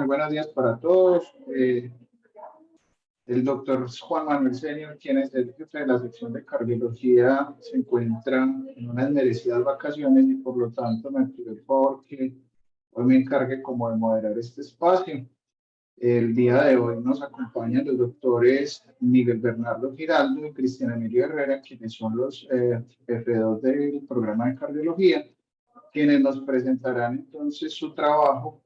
buenos días para todos. El doctor Juan Manuel Senior, quien es el jefe de la sección de cardiología, se encuentra en unas merecidas vacaciones y por lo tanto me pidió el favor que hoy me encargue como de moderar este espacio. El día de hoy nos acompañan los doctores Miguel Bernardo Giraldo y Cristian Emilio Herrera, quienes son los F2 del programa de cardiología, quienes nos presentarán entonces su trabajo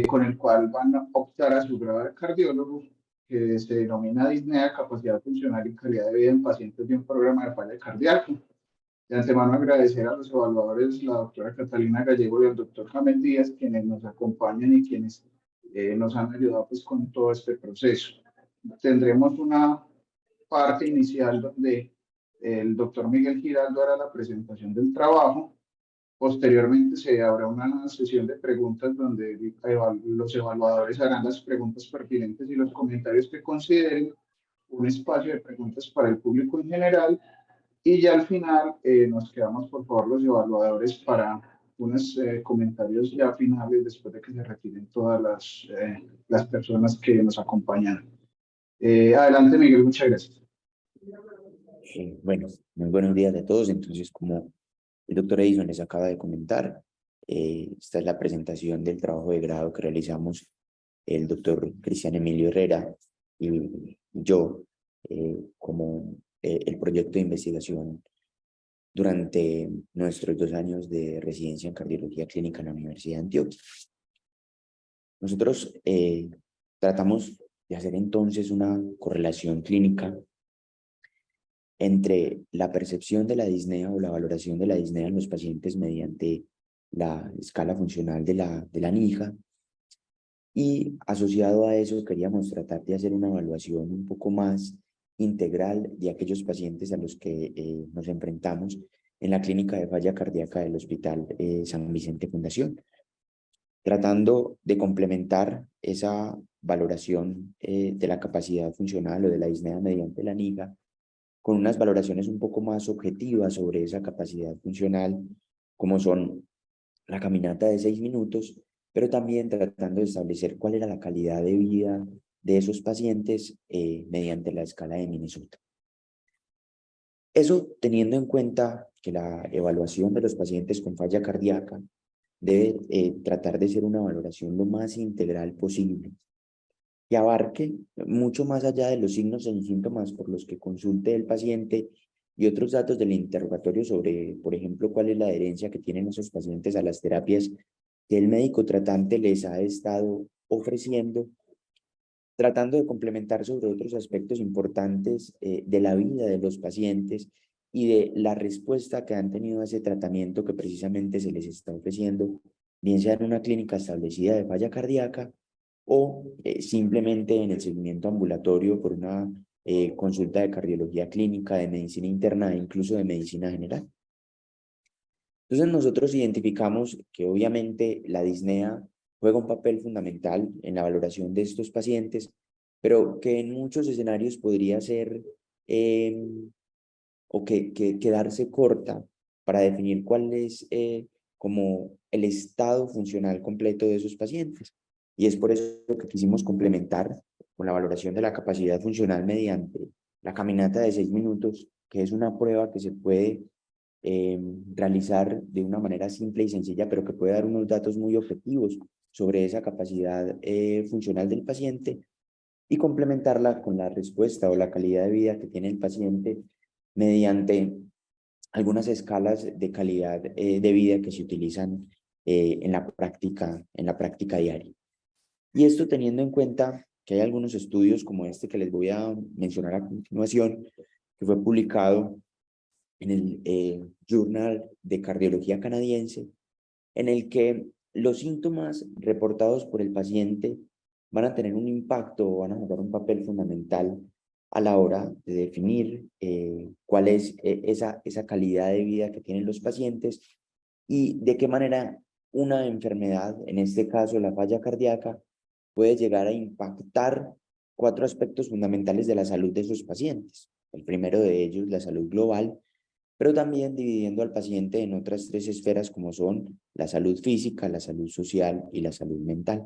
con el cual van a optar a su grado de cardiólogo, que se denomina disnea, capacidad funcional y calidad de vida en pacientes de un programa de falla cardíaca. De antemano agradecer a los evaluadores, la doctora Catalina Gallego y el doctor Jamel Díaz, quienes nos acompañan y quienes nos han ayudado pues, con todo este proceso. Tendremos una parte inicial donde el doctor Miguel Giraldo hará la presentación del trabajo. Posteriormente se habrá una sesión de preguntas donde los evaluadores harán las preguntas pertinentes y los comentarios que consideren, un espacio de preguntas para el público en general y ya al final nos quedamos por favor los evaluadores para unos comentarios ya finales después de que se retiren todas las personas que nos acompañan. Adelante Miguel, muchas gracias. Bueno, muy buenos días a todos. Entonces, como el doctor Edison les acaba de comentar, esta es la presentación del trabajo de grado que realizamos el doctor Cristian Emilio Herrera y yo como el proyecto de investigación durante nuestros 2 años de residencia en cardiología clínica en la Universidad de Antioquia. Nosotros tratamos de hacer entonces una correlación clínica entre la percepción de la disnea o la valoración de la disnea en los pacientes mediante la escala funcional de la NIJA, y asociado a eso queríamos tratar de hacer una evaluación un poco más integral de aquellos pacientes a los que nos enfrentamos en la clínica de falla cardíaca del Hospital San Vicente Fundación, tratando de complementar esa valoración de la capacidad funcional o de la disnea mediante la NIJA con unas valoraciones un poco más objetivas sobre esa capacidad funcional, como son la caminata de 6 minutos, pero también tratando de establecer cuál era la calidad de vida de esos pacientes mediante la escala de Minnesota. Eso teniendo en cuenta que la evaluación de los pacientes con falla cardíaca debe tratar de ser una valoración lo más integral posible, que abarque mucho más allá de los signos y síntomas por los que consulte el paciente y otros datos del interrogatorio sobre, por ejemplo, cuál es la adherencia que tienen esos pacientes a las terapias que el médico tratante les ha estado ofreciendo, tratando de complementar sobre otros aspectos importantes de la vida de los pacientes y de la respuesta que han tenido a ese tratamiento que precisamente se les está ofreciendo, bien sea en una clínica establecida de falla cardíaca o simplemente en el seguimiento ambulatorio por una consulta de cardiología clínica, de medicina interna e incluso de medicina general. Entonces nosotros identificamos que obviamente la disnea juega un papel fundamental en la valoración de estos pacientes, pero que en muchos escenarios podría ser quedarse corta para definir cuál es como el estado funcional completo de esos pacientes. Y es por eso que quisimos complementar con la valoración de la capacidad funcional mediante la caminata de 6 minutos, que es una prueba que se puede realizar de una manera simple y sencilla, pero que puede dar unos datos muy objetivos sobre esa capacidad funcional del paciente, y complementarla con la respuesta o la calidad de vida que tiene el paciente mediante algunas escalas de calidad de vida que se utilizan en la práctica diaria. Y esto teniendo en cuenta que hay algunos estudios como este que les voy a mencionar a continuación, que fue publicado en el Journal de Cardiología Canadiense, en el que los síntomas reportados por el paciente van a tener un impacto o van a jugar un papel fundamental a la hora de definir cuál es esa calidad de vida que tienen los pacientes y de qué manera una enfermedad, en este caso la falla cardíaca, puede llegar a impactar 4 aspectos fundamentales de la salud de esos pacientes. El primero de ellos, la salud global, pero también dividiendo al paciente en otras 3 esferas como son la salud física, la salud social y la salud mental.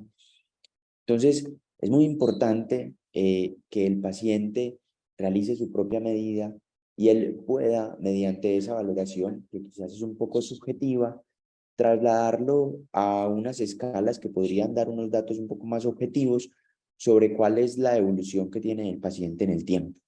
Entonces, es muy importante que el paciente realice su propia medida y él pueda, mediante esa valoración, que quizás es un poco subjetiva, trasladarlo a unas escalas que podrían dar unos datos un poco más objetivos sobre cuál es la evolución que tiene el paciente en el tiempo.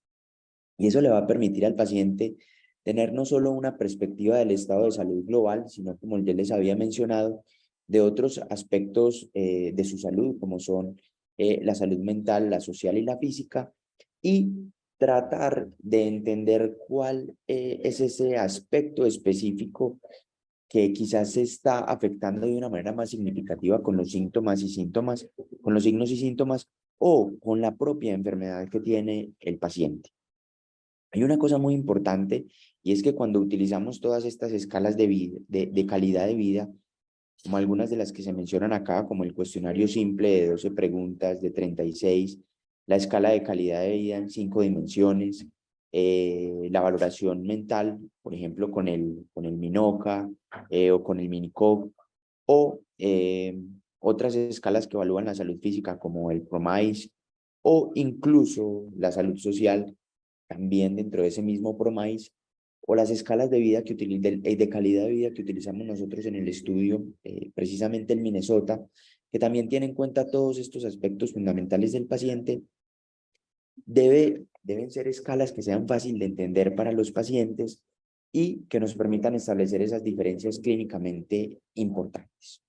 Y eso le va a permitir al paciente tener no solo una perspectiva del estado de salud global, sino, como ya les había mencionado, de otros aspectos de su salud, como son la salud mental, la social y la física, y tratar de entender cuál es ese aspecto específico que quizás se está afectando de una manera más significativa con los síntomas, con los signos y síntomas, o con la propia enfermedad que tiene el paciente. Hay una cosa muy importante, y es que cuando utilizamos todas estas escalas de vida, de calidad de vida, como algunas de las que se mencionan acá, como el cuestionario simple de 12 preguntas, de 36, la escala de calidad de vida en 5 dimensiones, la valoración mental, por ejemplo, con el MINOCA o con el MINICOG, o otras escalas que evalúan la salud física, como el PROMICE, o incluso la salud social, también dentro de ese mismo PROMICE, o las escalas de vida de calidad de vida que utilizamos nosotros en el estudio, precisamente en Minnesota, que también tiene en cuenta todos estos aspectos fundamentales del paciente. Deben ser escalas que sean fáciles de entender para los pacientes y que nos permitan establecer esas diferencias clínicamente importantes.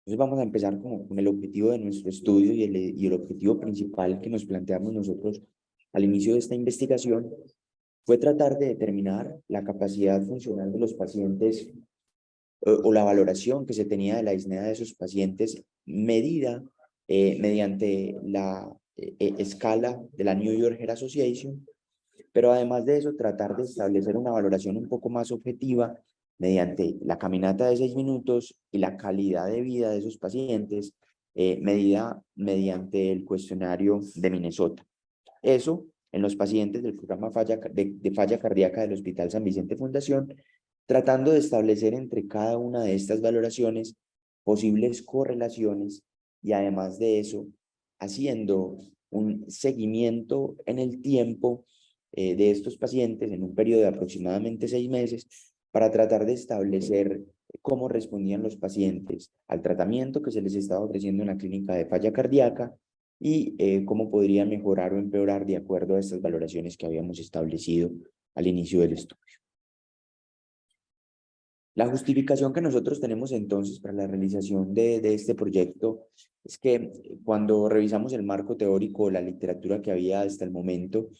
Entonces vamos a empezar con el objetivo de nuestro estudio y el objetivo principal que nos planteamos nosotros al inicio de esta investigación fue tratar de determinar la capacidad funcional de los pacientes o la valoración que se tenía de la disnea de esos pacientes medida mediante la escala de la New York Heart Association, pero además de eso tratar de establecer una valoración un poco más objetiva mediante la caminata de 6 minutos y la calidad de vida de esos pacientes medida mediante el cuestionario de Minnesota. Eso en los pacientes del programa de falla cardíaca del Hospital San Vicente Fundación, tratando de establecer entre cada una de estas valoraciones posibles correlaciones y además de eso, haciendo un seguimiento en el tiempo de estos pacientes en un periodo de aproximadamente 6 meses para tratar de establecer cómo respondían los pacientes al tratamiento que se les estaba ofreciendo en la clínica de falla cardíaca y cómo podría mejorar o empeorar de acuerdo a estas valoraciones que habíamos establecido al inicio del estudio. La justificación que nosotros tenemos entonces para la realización de este proyecto es que cuando revisamos el marco teórico, la literatura que había hasta el momento,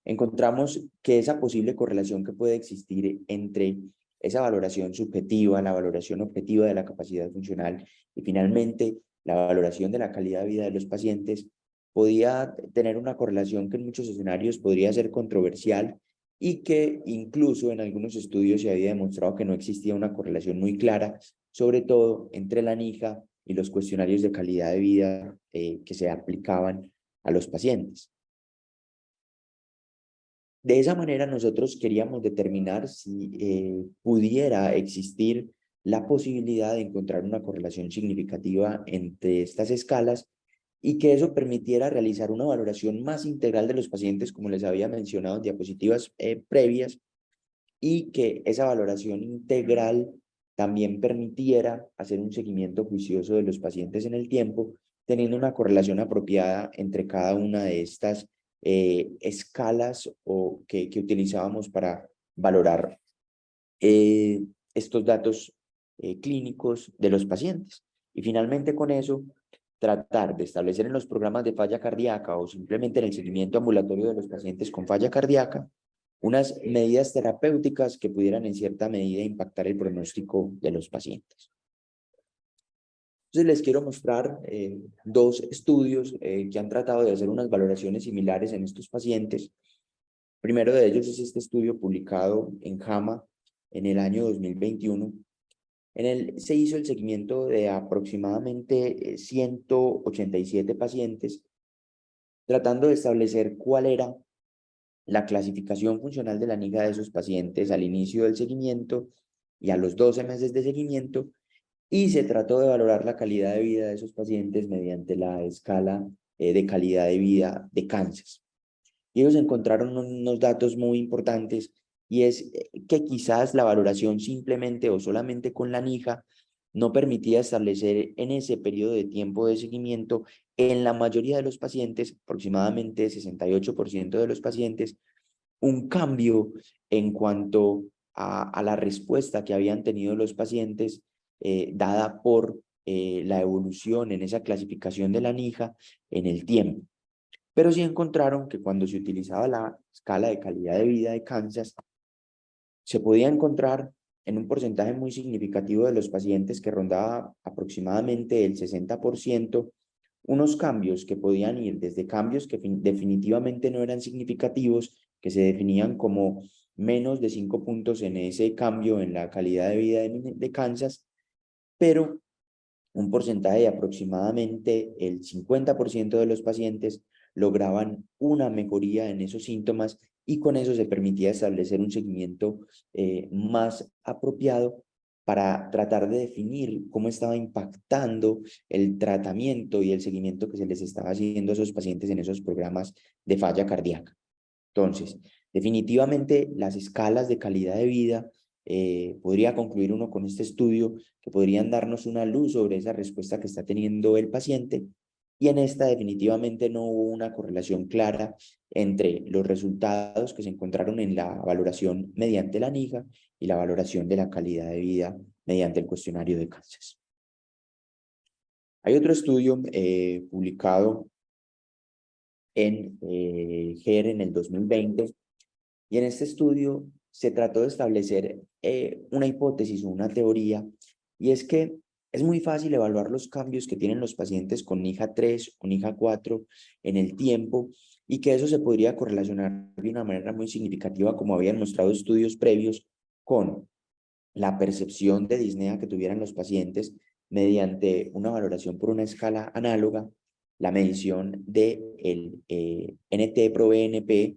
encontramos que esa posible correlación que puede existir entre esa valoración subjetiva, la valoración objetiva de la capacidad funcional y finalmente la valoración de la calidad de vida de los pacientes podía tener una correlación que en muchos escenarios podría ser controversial y que incluso en algunos estudios se había demostrado que no existía una correlación muy clara, sobre todo entre la NIJA y los cuestionarios de calidad de vida que se aplicaban a los pacientes. De esa manera nosotros queríamos determinar si pudiera existir la posibilidad de encontrar una correlación significativa entre estas escalas y que eso permitiera realizar una valoración más integral de los pacientes, como les había mencionado en diapositivas previas, y que esa valoración integral también permitiera hacer un seguimiento juicioso de los pacientes en el tiempo, teniendo una correlación apropiada entre cada una de estas escalas que utilizábamos para valorar estos datos clínicos de los pacientes. Y finalmente con eso, tratar de establecer en los programas de falla cardíaca o simplemente en el seguimiento ambulatorio de los pacientes con falla cardíaca unas medidas terapéuticas que pudieran en cierta medida impactar el pronóstico de los pacientes. Entonces les quiero mostrar dos estudios que han tratado de hacer unas valoraciones similares en estos pacientes. Primero de ellos es este estudio publicado en JAMA en el año 2021. En él se hizo el seguimiento de aproximadamente 187 pacientes, tratando de establecer cuál era la clasificación funcional de la NIJA de esos pacientes al inicio del seguimiento y a los 12 meses de seguimiento, y se trató de valorar la calidad de vida de esos pacientes mediante la escala de calidad de vida de Kansas. Y ellos encontraron unos datos muy importantes, y es que quizás la valoración simplemente o solamente con la NIJA no permitía establecer en ese periodo de tiempo de seguimiento en la mayoría de los pacientes, aproximadamente 68% de los pacientes, un cambio en cuanto a la respuesta que habían tenido los pacientes dada por la evolución en esa clasificación de la NIJA en el tiempo. Pero sí encontraron que cuando se utilizaba la escala de calidad de vida de Kansas, se podía encontrar en un porcentaje muy significativo de los pacientes que rondaba aproximadamente el 60%, unos cambios que podían ir desde cambios que definitivamente no eran significativos, que se definían como menos de 5 puntos en ese cambio en la calidad de vida de Kansas, pero un porcentaje de aproximadamente el 50% de los pacientes lograban una mejoría en esos síntomas, y con eso se permitía establecer un seguimiento más apropiado para tratar de definir cómo estaba impactando el tratamiento y el seguimiento que se les estaba haciendo a esos pacientes en esos programas de falla cardíaca. Entonces, definitivamente las escalas de calidad de vida, podría concluir uno con este estudio, que podrían darnos una luz sobre esa respuesta que está teniendo el paciente, y en esta definitivamente no hubo una correlación clara entre los resultados que se encontraron en la valoración mediante la NIJA y la valoración de la calidad de vida mediante el cuestionario de Kansas. Hay otro estudio publicado en GER en el 2020, y en este estudio se trató de establecer una hipótesis o una teoría, y es que es muy fácil evaluar los cambios que tienen los pacientes con NIJA 3 o NIJA 4 en el tiempo, y que eso se podría correlacionar de una manera muy significativa, como habían mostrado estudios previos, con la percepción de disnea que tuvieran los pacientes mediante una valoración por una escala análoga, la medición del NT-proBNP,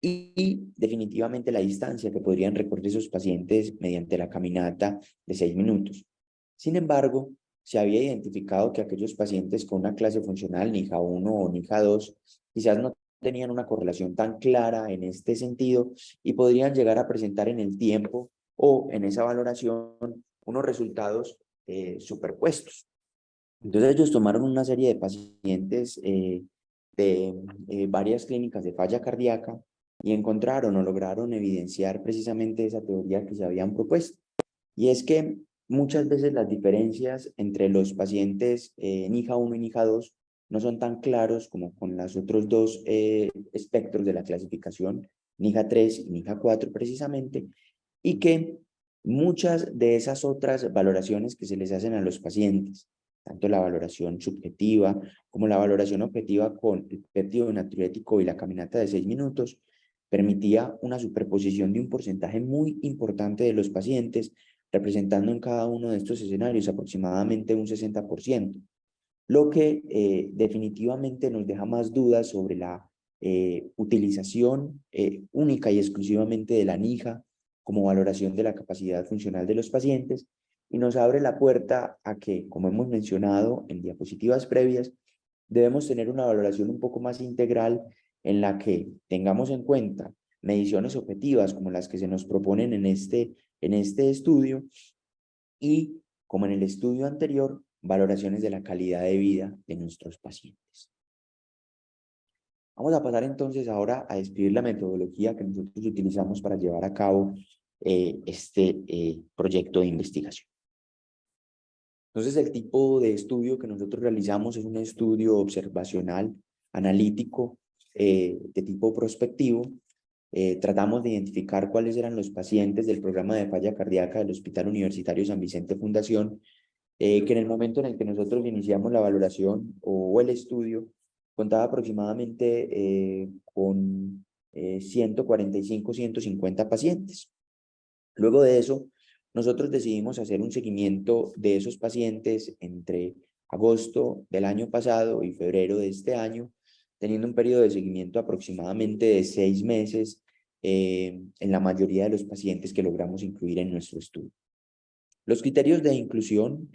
y definitivamente la distancia que podrían recorrer esos pacientes mediante la caminata de 6 minutos. Sin embargo, se había identificado que aquellos pacientes con una clase funcional NIJA 1 o NIJA 2 quizás no tenían una correlación tan clara en este sentido, y podrían llegar a presentar en el tiempo o en esa valoración unos resultados superpuestos. Entonces ellos tomaron una serie de pacientes de varias clínicas de falla cardíaca, y encontraron o lograron evidenciar precisamente esa teoría que se habían propuesto. Y es que muchas veces las diferencias entre los pacientes NIJA 1 y NIJA 2 no son tan claros como con los otros dos espectros de la clasificación, NIJA 3 y NIJA 4 precisamente, y que muchas de esas otras valoraciones que se les hacen a los pacientes, tanto la valoración subjetiva como la valoración objetiva con el péptido natriurético y la caminata de 6 minutos, permitía una superposición de un porcentaje muy importante de los pacientes, representando en cada uno de estos escenarios aproximadamente un 60%, lo que definitivamente nos deja más dudas sobre la utilización única y exclusivamente de la NIJA como valoración de la capacidad funcional de los pacientes, y nos abre la puerta a que, como hemos mencionado en diapositivas previas, debemos tener una valoración un poco más integral, en la que tengamos en cuenta mediciones objetivas como las que se nos proponen en este estudio, y, como en el estudio anterior, valoraciones de la calidad de vida de nuestros pacientes. Vamos a pasar entonces ahora a describir la metodología que nosotros utilizamos para llevar a cabo este proyecto de investigación. Entonces, el tipo de estudio que nosotros realizamos es un estudio observacional, analítico, de tipo prospectivo. Tratamos de identificar cuáles eran los pacientes del programa de falla cardíaca del Hospital Universitario San Vicente Fundación, que en el momento en el que nosotros iniciamos la valoración o el estudio, contaba aproximadamente con 145, 150 pacientes. Luego de eso, nosotros decidimos hacer un seguimiento de esos pacientes entre agosto del año pasado y febrero de este año, teniendo un periodo de seguimiento aproximadamente de 6 meses en la mayoría de los pacientes que logramos incluir en nuestro estudio. Los criterios de inclusión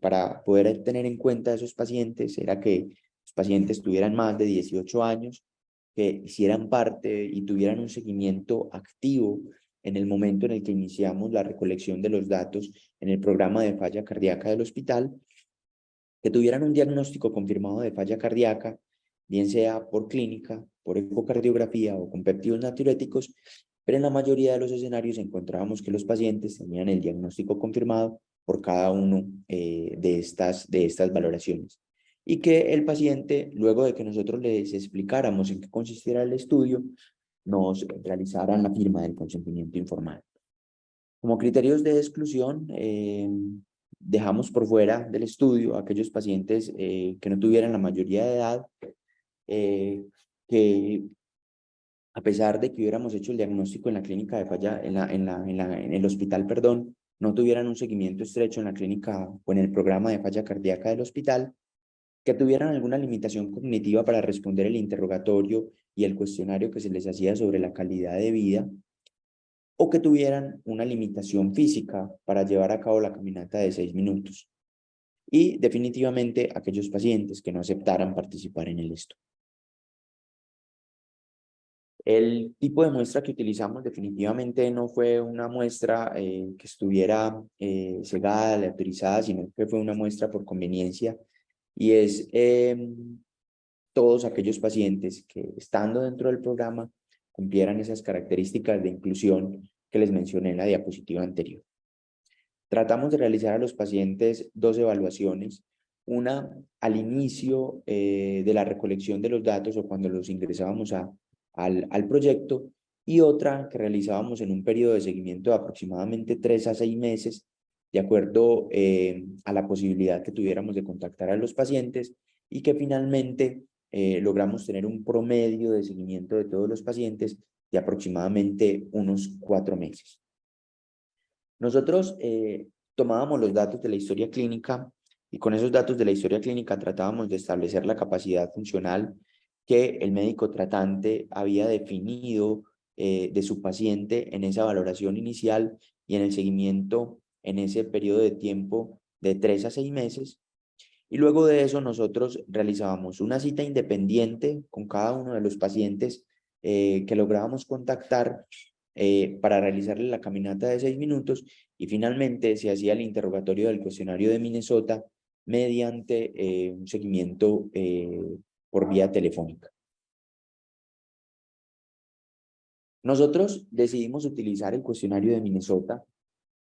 para poder tener en cuenta a esos pacientes era que los pacientes tuvieran más de 18 años, que hicieran parte y tuvieran un seguimiento activo en el momento en el que iniciamos la recolección de los datos en el programa de falla cardíaca del hospital, que tuvieran un diagnóstico confirmado de falla cardíaca, bien sea por clínica, por ecocardiografía o con péptidos natriuréticos, pero en la mayoría de los escenarios encontrábamos que los pacientes tenían el diagnóstico confirmado por cada uno de estas valoraciones. Y que el paciente, luego de que nosotros les explicáramos en qué consistiera el estudio, nos realizaran la firma del consentimiento informado. Como criterios de exclusión, dejamos por fuera del estudio a aquellos pacientes que no tuvieran la mayoría de edad, que a pesar de que hubiéramos hecho el diagnóstico en la clínica de falla, en el hospital, perdón, no tuvieran un seguimiento estrecho en la clínica o en el programa de falla cardíaca del hospital, que tuvieran alguna limitación cognitiva para responder el interrogatorio y el cuestionario que se les hacía sobre la calidad de vida, o que tuvieran una limitación física para llevar a cabo la caminata de 6 minutos. Y definitivamente aquellos pacientes que no aceptaran participar en el estudio. El tipo de muestra que utilizamos definitivamente no fue una muestra que estuviera cegada, aleatorizada, sino que fue una muestra por conveniencia, y es todos aquellos pacientes que, estando dentro del programa, cumplieran esas características de inclusión que les mencioné en la diapositiva anterior. Tratamos de realizar a los pacientes 2 evaluaciones, una al inicio de la recolección de los datos o cuando los ingresábamos al proyecto, y otra que realizábamos en un periodo de seguimiento de aproximadamente 3 a 6 meses, de acuerdo a la posibilidad que tuviéramos de contactar a los pacientes, y que finalmente logramos tener un promedio de seguimiento de todos los pacientes de aproximadamente unos 4 meses. Nosotros tomábamos los datos de la historia clínica y con esos datos de la historia clínica tratábamos de establecer la capacidad funcional que el médico tratante había definido de su paciente en esa valoración inicial y en el seguimiento en ese periodo de tiempo de 3 a 6 meses. Y luego de eso nosotros realizábamos una cita independiente con cada uno de los pacientes que lográbamos contactar para realizarle la caminata de 6 minutos, y finalmente se hacía el interrogatorio del cuestionario de Minnesota mediante un seguimiento por vía telefónica. Nosotros decidimos utilizar el cuestionario de Minnesota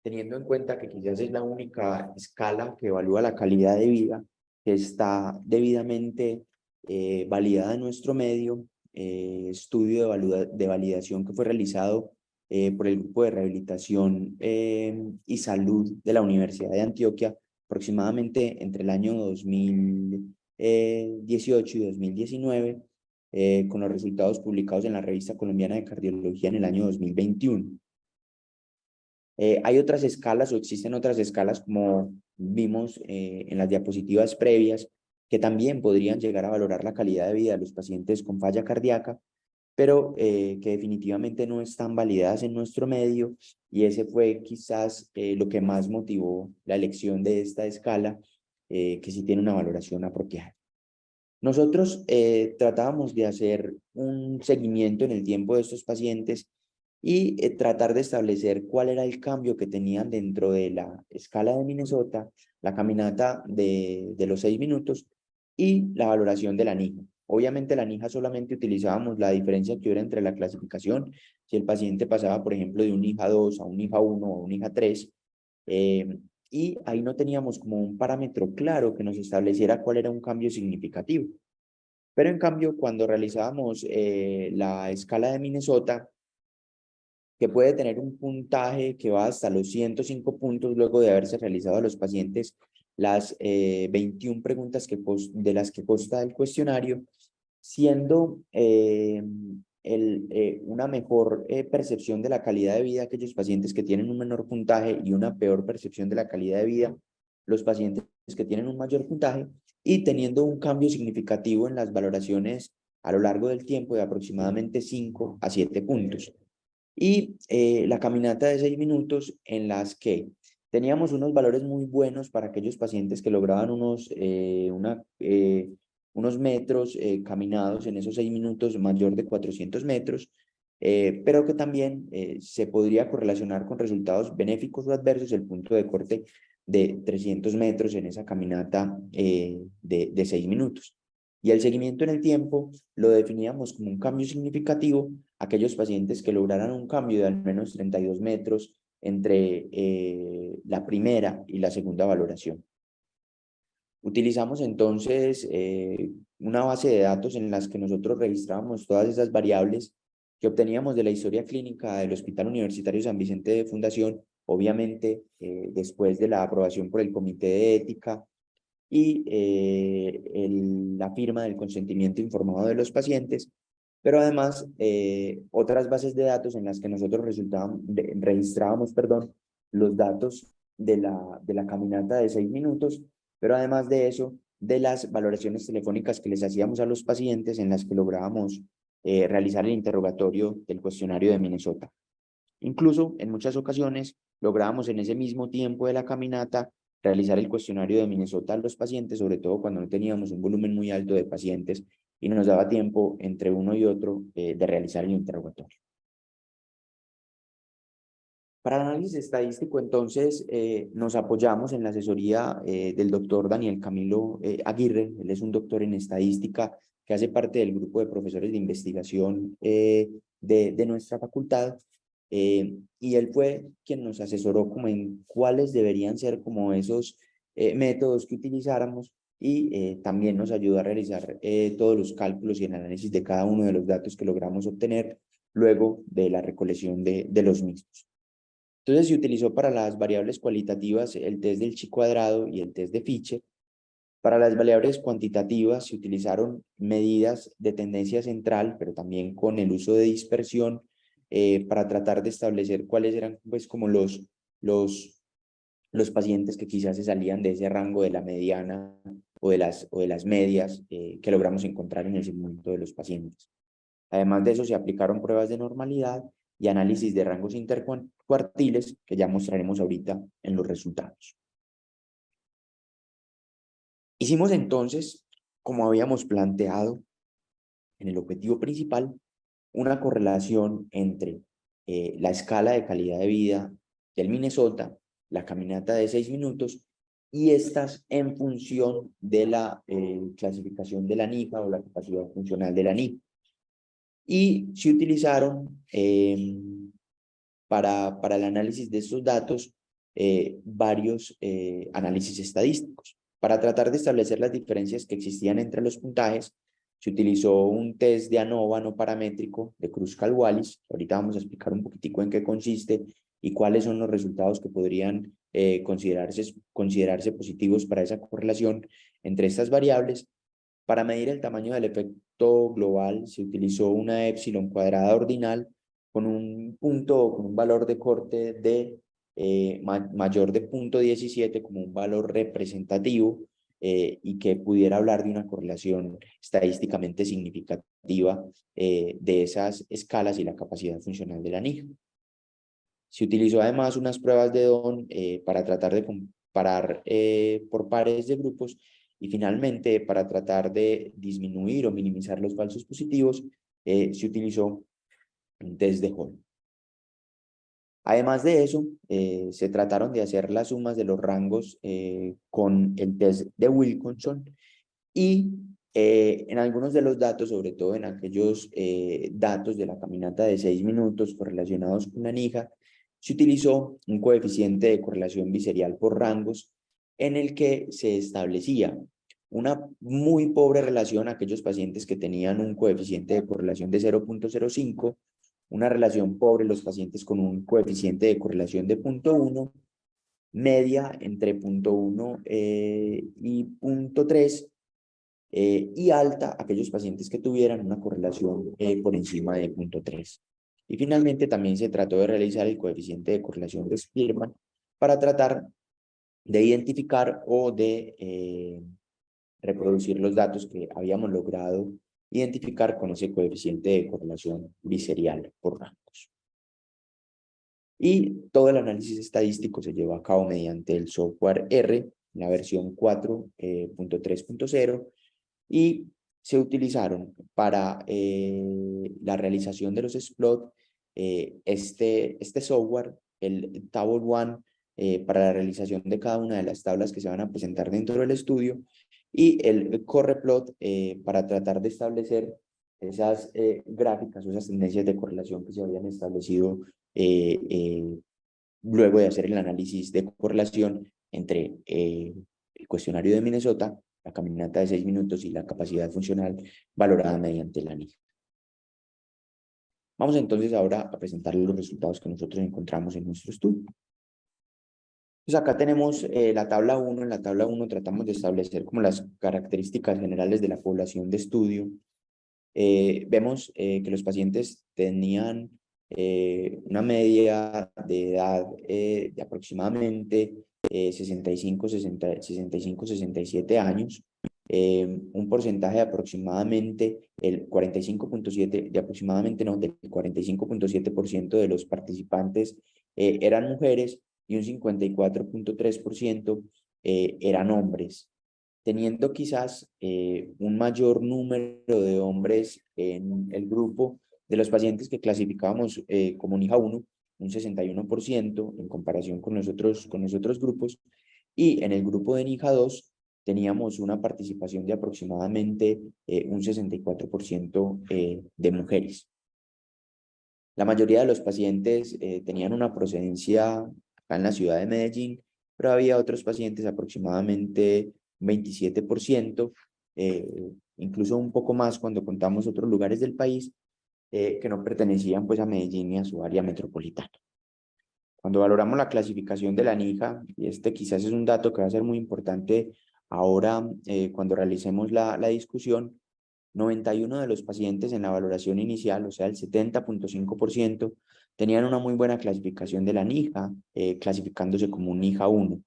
teniendo en cuenta que quizás es la única escala que evalúa la calidad de vida que está debidamente validada en nuestro medio, estudio de validación que fue realizado por el Grupo de Rehabilitación y Salud de la Universidad de Antioquia, aproximadamente entre el año 2018 y 2019, con los resultados publicados en la Revista Colombiana de Cardiología en el año 2021. Hay otras escalas o existen otras escalas, como vimos en las diapositivas previas, que también podrían llegar a valorar la calidad de vida de los pacientes con falla cardíaca, pero que definitivamente no están validadas en nuestro medio, y ese fue quizás lo que más motivó la elección de esta escala, que sí tiene una valoración apropiada. Nosotros tratábamos de hacer un seguimiento en el tiempo de estos pacientes y tratar de establecer cuál era el cambio que tenían dentro de la escala de Minnesota, la caminata de los 6 minutos y la valoración de la NIJA. Obviamente la NIJA solamente utilizábamos la diferencia que hubiera entre la clasificación, si el paciente pasaba, por ejemplo, de un NIJA 2 a un NIJA 1 o un NIJA 3, y ahí no teníamos como un parámetro claro que nos estableciera cuál era un cambio significativo. Pero en cambio, cuando realizábamos la escala de Minnesota, que puede tener un puntaje que va hasta los 105 puntos luego de haberse realizado a los pacientes las 21 preguntas de las que consta el cuestionario, siendo una mejor percepción de la calidad de vida aquellos pacientes que tienen un menor puntaje y una peor percepción de la calidad de vida los pacientes que tienen un mayor puntaje, y teniendo un cambio significativo en las valoraciones a lo largo del tiempo de aproximadamente 5 a 7 puntos. Y la caminata de 6 minutos en las que Teníamos unos valores muy buenos para aquellos pacientes que lograban unos metros caminados en esos 6 minutos, mayor de 400 metros, pero que también se podría correlacionar con resultados benéficos o adversos el punto de corte de 300 metros en esa caminata de 6 minutos. Y el seguimiento en el tiempo lo definíamos como un cambio significativo aquellos pacientes que lograran un cambio de al menos 32 metros entre la primera y la segunda valoración. Utilizamos entonces una base de datos en las que nosotros registrábamos todas esas variables que obteníamos de la historia clínica del Hospital Universitario San Vicente de Fundación, obviamente después de la aprobación por el Comité de Ética y la firma del consentimiento informado de los pacientes, pero además otras bases de datos en las que nosotros registrábamos los datos de la caminata de 6 minutos, pero además de eso, de las valoraciones telefónicas que les hacíamos a los pacientes en las que lográbamos realizar el interrogatorio del cuestionario de Minnesota. Incluso, en muchas ocasiones, lográbamos en ese mismo tiempo de la caminata realizar el cuestionario de Minnesota a los pacientes, sobre todo cuando no teníamos un volumen muy alto de pacientes y nos daba tiempo entre uno y otro de realizar el interrogatorio. Para el análisis estadístico, entonces, nos apoyamos en la asesoría del doctor Daniel Camilo Aguirre. Él es un doctor en estadística que hace parte del grupo de profesores de investigación de nuestra facultad. Y él fue quien nos asesoró como en cuáles deberían ser como esos métodos que utilizáramos y también nos ayudó a realizar todos los cálculos y el análisis de cada uno de los datos que logramos obtener luego de la recolección de los mismos. Entonces se utilizó para las variables cualitativas el test del chi cuadrado y el test de Fischer. Para las variables cuantitativas se utilizaron medidas de tendencia central, pero también con el uso de dispersión para tratar de establecer cuáles eran pues como los pacientes que quizás se salían de ese rango de la mediana o de las medias que logramos encontrar en el segmento de los pacientes. Además de eso, se aplicaron pruebas de normalidad y análisis de rangos intercuartiles que ya mostraremos ahorita en los resultados. Hicimos entonces, como habíamos planteado en el objetivo principal, una correlación entre la escala de calidad de vida del Minnesota, la caminata de 6 minutos, y estas en función de la clasificación de la NIFA o la capacidad funcional de la NIFA. Y se utilizaron para el análisis de estos datos varios análisis estadísticos. Para tratar de establecer las diferencias que existían entre los puntajes, se utilizó un test de ANOVA no paramétrico de Kruskal-Wallis. Ahorita vamos a explicar un poquitico en qué consiste y cuáles son los resultados que podrían considerarse positivos para esa correlación entre estas variables. Para medir el tamaño del efecto global, se utilizó una epsilon cuadrada ordinal con un punto o con un valor de corte de mayor de 0.17 como un valor representativo y que pudiera hablar de una correlación estadísticamente significativa de esas escalas y la capacidad funcional de la NIJ. Se utilizó además unas pruebas de Don para tratar de comparar por pares de grupos y finalmente para tratar de disminuir o minimizar los falsos positivos se utilizó un test de Hall. Además de eso, se trataron de hacer las sumas de los rangos con el test de Wilkinson y en algunos de los datos, sobre todo en aquellos datos de la caminata de 6 minutos correlacionados con la NIJA, se utilizó un coeficiente de correlación biserial por rangos en el que se establecía una muy pobre relación a aquellos pacientes que tenían un coeficiente de correlación de 0.05, una relación pobre los pacientes con un coeficiente de correlación de 0.1, media entre 0.1 y 0.3, y alta aquellos pacientes que tuvieran una correlación por encima de 0.3. Y finalmente también se trató de realizar el coeficiente de correlación de Spearman para tratar de identificar o de reproducir los datos que habíamos logrado identificar con ese coeficiente de correlación biserial por rangos. Y todo el análisis estadístico se llevó a cabo mediante el software R, la versión 4.3.0, y se utilizaron para la realización de los SPLOT este software, el Table One, para la realización de cada una de las tablas que se van a presentar dentro del estudio, y el Correplot para tratar de establecer esas gráficas o esas tendencias de correlación que se habían establecido luego de hacer el análisis de correlación entre el cuestionario de Minnesota, la caminata de 6 minutos y la capacidad funcional valorada mediante la NIF. Vamos entonces ahora a presentar los resultados que nosotros encontramos en nuestro estudio. Entonces acá tenemos la tabla 1. En la tabla 1 tratamos de establecer como las características generales de la población de estudio. Vemos que los pacientes tenían una media de edad de aproximadamente 65-67 años, un porcentaje de aproximadamente el 45.7, de aproximadamente no, del 45.7% de los participantes eran mujeres y un 54.3% eran hombres, teniendo quizás un mayor número de hombres en el grupo de los pacientes que clasificábamos como NIJA 1, un 61% en comparación con los otros grupos, y en el grupo de NIJA 2 teníamos una participación de aproximadamente un 64% de mujeres. La mayoría de los pacientes tenían una procedencia acá en la ciudad de Medellín, pero había otros pacientes, aproximadamente 27%, incluso un poco más cuando contamos otros lugares del país, que no pertenecían pues a Medellín ni a su área metropolitana. Cuando valoramos la clasificación de la NIJA, y este quizás es un dato que va a ser muy importante ahora cuando realicemos la discusión, 91 de los pacientes en la valoración inicial, o sea, el 70.5%, tenían una muy buena clasificación de la NIJA, clasificándose como un NIJA 1.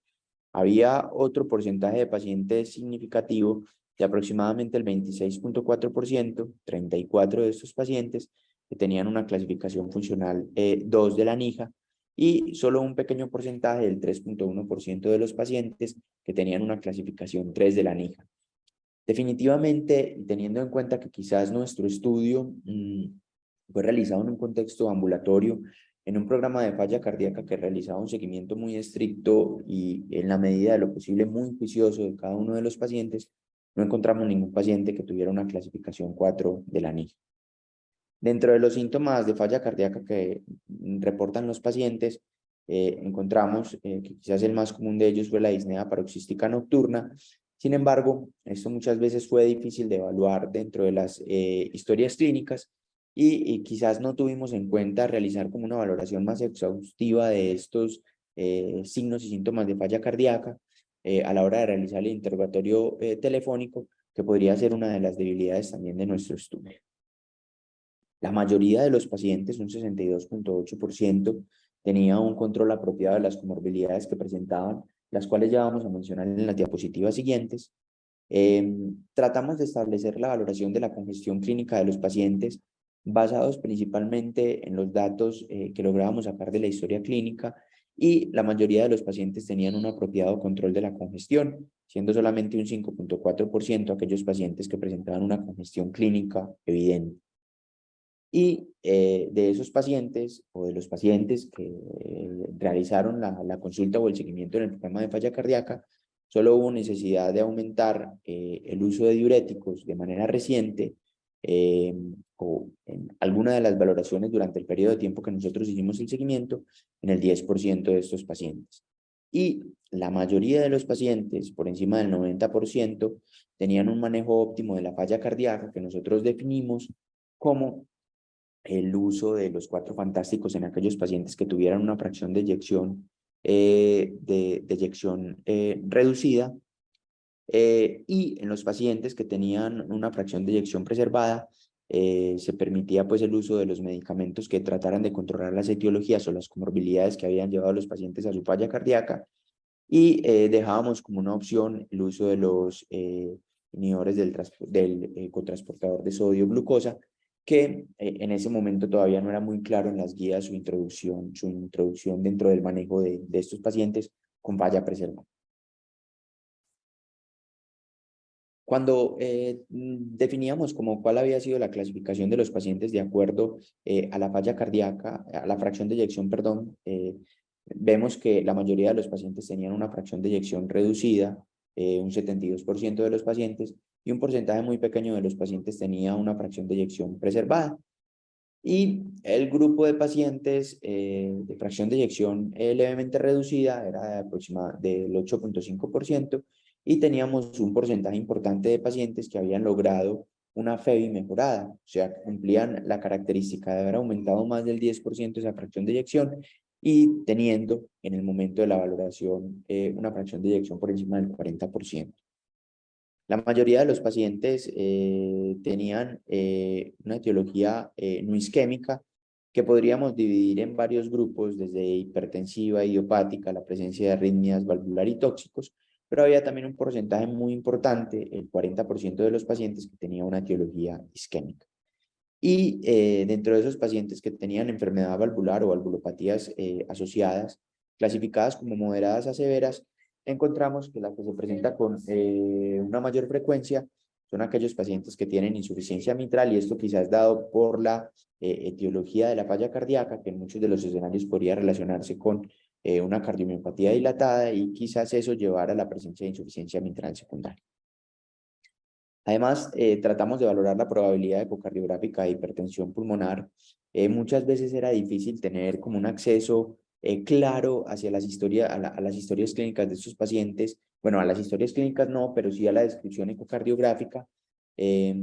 Había otro porcentaje de pacientes significativo de aproximadamente el 26.4%, 34 de estos pacientes que tenían una clasificación funcional 2 de la NIJA, y solo un pequeño porcentaje del 3.1% de los pacientes que tenían una clasificación 3 de la NIJA. Definitivamente, teniendo en cuenta que quizás nuestro estudio fue realizado en un contexto ambulatorio, en un programa de falla cardíaca que realizaba un seguimiento muy estricto y en la medida de lo posible muy juicioso de cada uno de los pacientes, no encontramos ningún paciente que tuviera una clasificación 4 de la NIJA. Dentro de los síntomas de falla cardíaca que reportan los pacientes, encontramos que quizás el más común de ellos fue la disnea paroxística nocturna. Sin embargo, esto muchas veces fue difícil de evaluar dentro de las historias clínicas y quizás no tuvimos en cuenta realizar como una valoración más exhaustiva de estos signos y síntomas de falla cardíaca a la hora de realizar el interrogatorio telefónico, que podría ser una de las debilidades también de nuestro estudio. La mayoría de los pacientes, un 62.8%, tenía un control apropiado de las comorbilidades que presentaban, las cuales ya vamos a mencionar en las diapositivas siguientes. Tratamos de establecer la valoración de la congestión clínica de los pacientes basados principalmente en los datos que lográbamos sacar de la historia clínica, y la mayoría de los pacientes tenían un apropiado control de la congestión, siendo solamente un 5.4% aquellos pacientes que presentaban una congestión clínica evidente. Y de esos pacientes o de los pacientes que realizaron la consulta o el seguimiento en el programa de falla cardíaca, solo hubo necesidad de aumentar el uso de diuréticos de manera reciente o en alguna de las valoraciones durante el periodo de tiempo que nosotros hicimos el seguimiento en el 10% de estos pacientes. Y la mayoría de los pacientes, por encima del 90%, tenían un manejo óptimo de la falla cardíaca que nosotros definimos como el uso de los 4 fantásticos en aquellos pacientes que tuvieran una fracción de eyección, reducida, y en los pacientes que tenían una fracción de eyección preservada, se permitía pues el uso de los medicamentos que trataran de controlar las etiologías o las comorbilidades que habían llevado a los pacientes a su falla cardíaca, y dejábamos como una opción el uso de los inhibidores del cotransportador de sodio glucosa, que en ese momento todavía no era muy claro en las guías su introducción dentro del manejo de estos pacientes con falla preservada. Cuando definíamos como cuál había sido la clasificación de los pacientes de acuerdo a la falla cardíaca, a la fracción de eyección, perdón, vemos que la mayoría de los pacientes tenían una fracción de eyección reducida, un 72% de los pacientes, y un porcentaje muy pequeño de los pacientes tenía una fracción de eyección preservada. Y el grupo de pacientes de fracción de eyección levemente reducida era del 8.5%, y teníamos un porcentaje importante de pacientes que habían logrado una FEBI mejorada, o sea, cumplían la característica de haber aumentado más del 10% esa fracción de eyección y teniendo en el momento de la valoración una fracción de eyección por encima del 40%. La mayoría de los pacientes tenían una etiología no isquémica que podríamos dividir en varios grupos, desde hipertensiva, idiopática, la presencia de arritmias valvular y tóxicos, pero había también un porcentaje muy importante, el 40% de los pacientes que tenía una etiología isquémica. Y dentro de esos pacientes que tenían enfermedad valvular o valvulopatías asociadas, clasificadas como moderadas a severas, encontramos que la que se presenta con una mayor frecuencia son aquellos pacientes que tienen insuficiencia mitral, y esto quizás dado por la etiología de la falla cardíaca, que en muchos de los escenarios podría relacionarse con una cardiomiopatía dilatada, y quizás eso llevara a la presencia de insuficiencia mitral secundaria. Además, tratamos de valorar la probabilidad ecocardiográfica de hipertensión pulmonar. Muchas veces era difícil tener como un acceso claro hacia las a las historias clínicas de estos pacientes. Bueno, a las historias clínicas no, pero sí a la descripción ecocardiográfica, que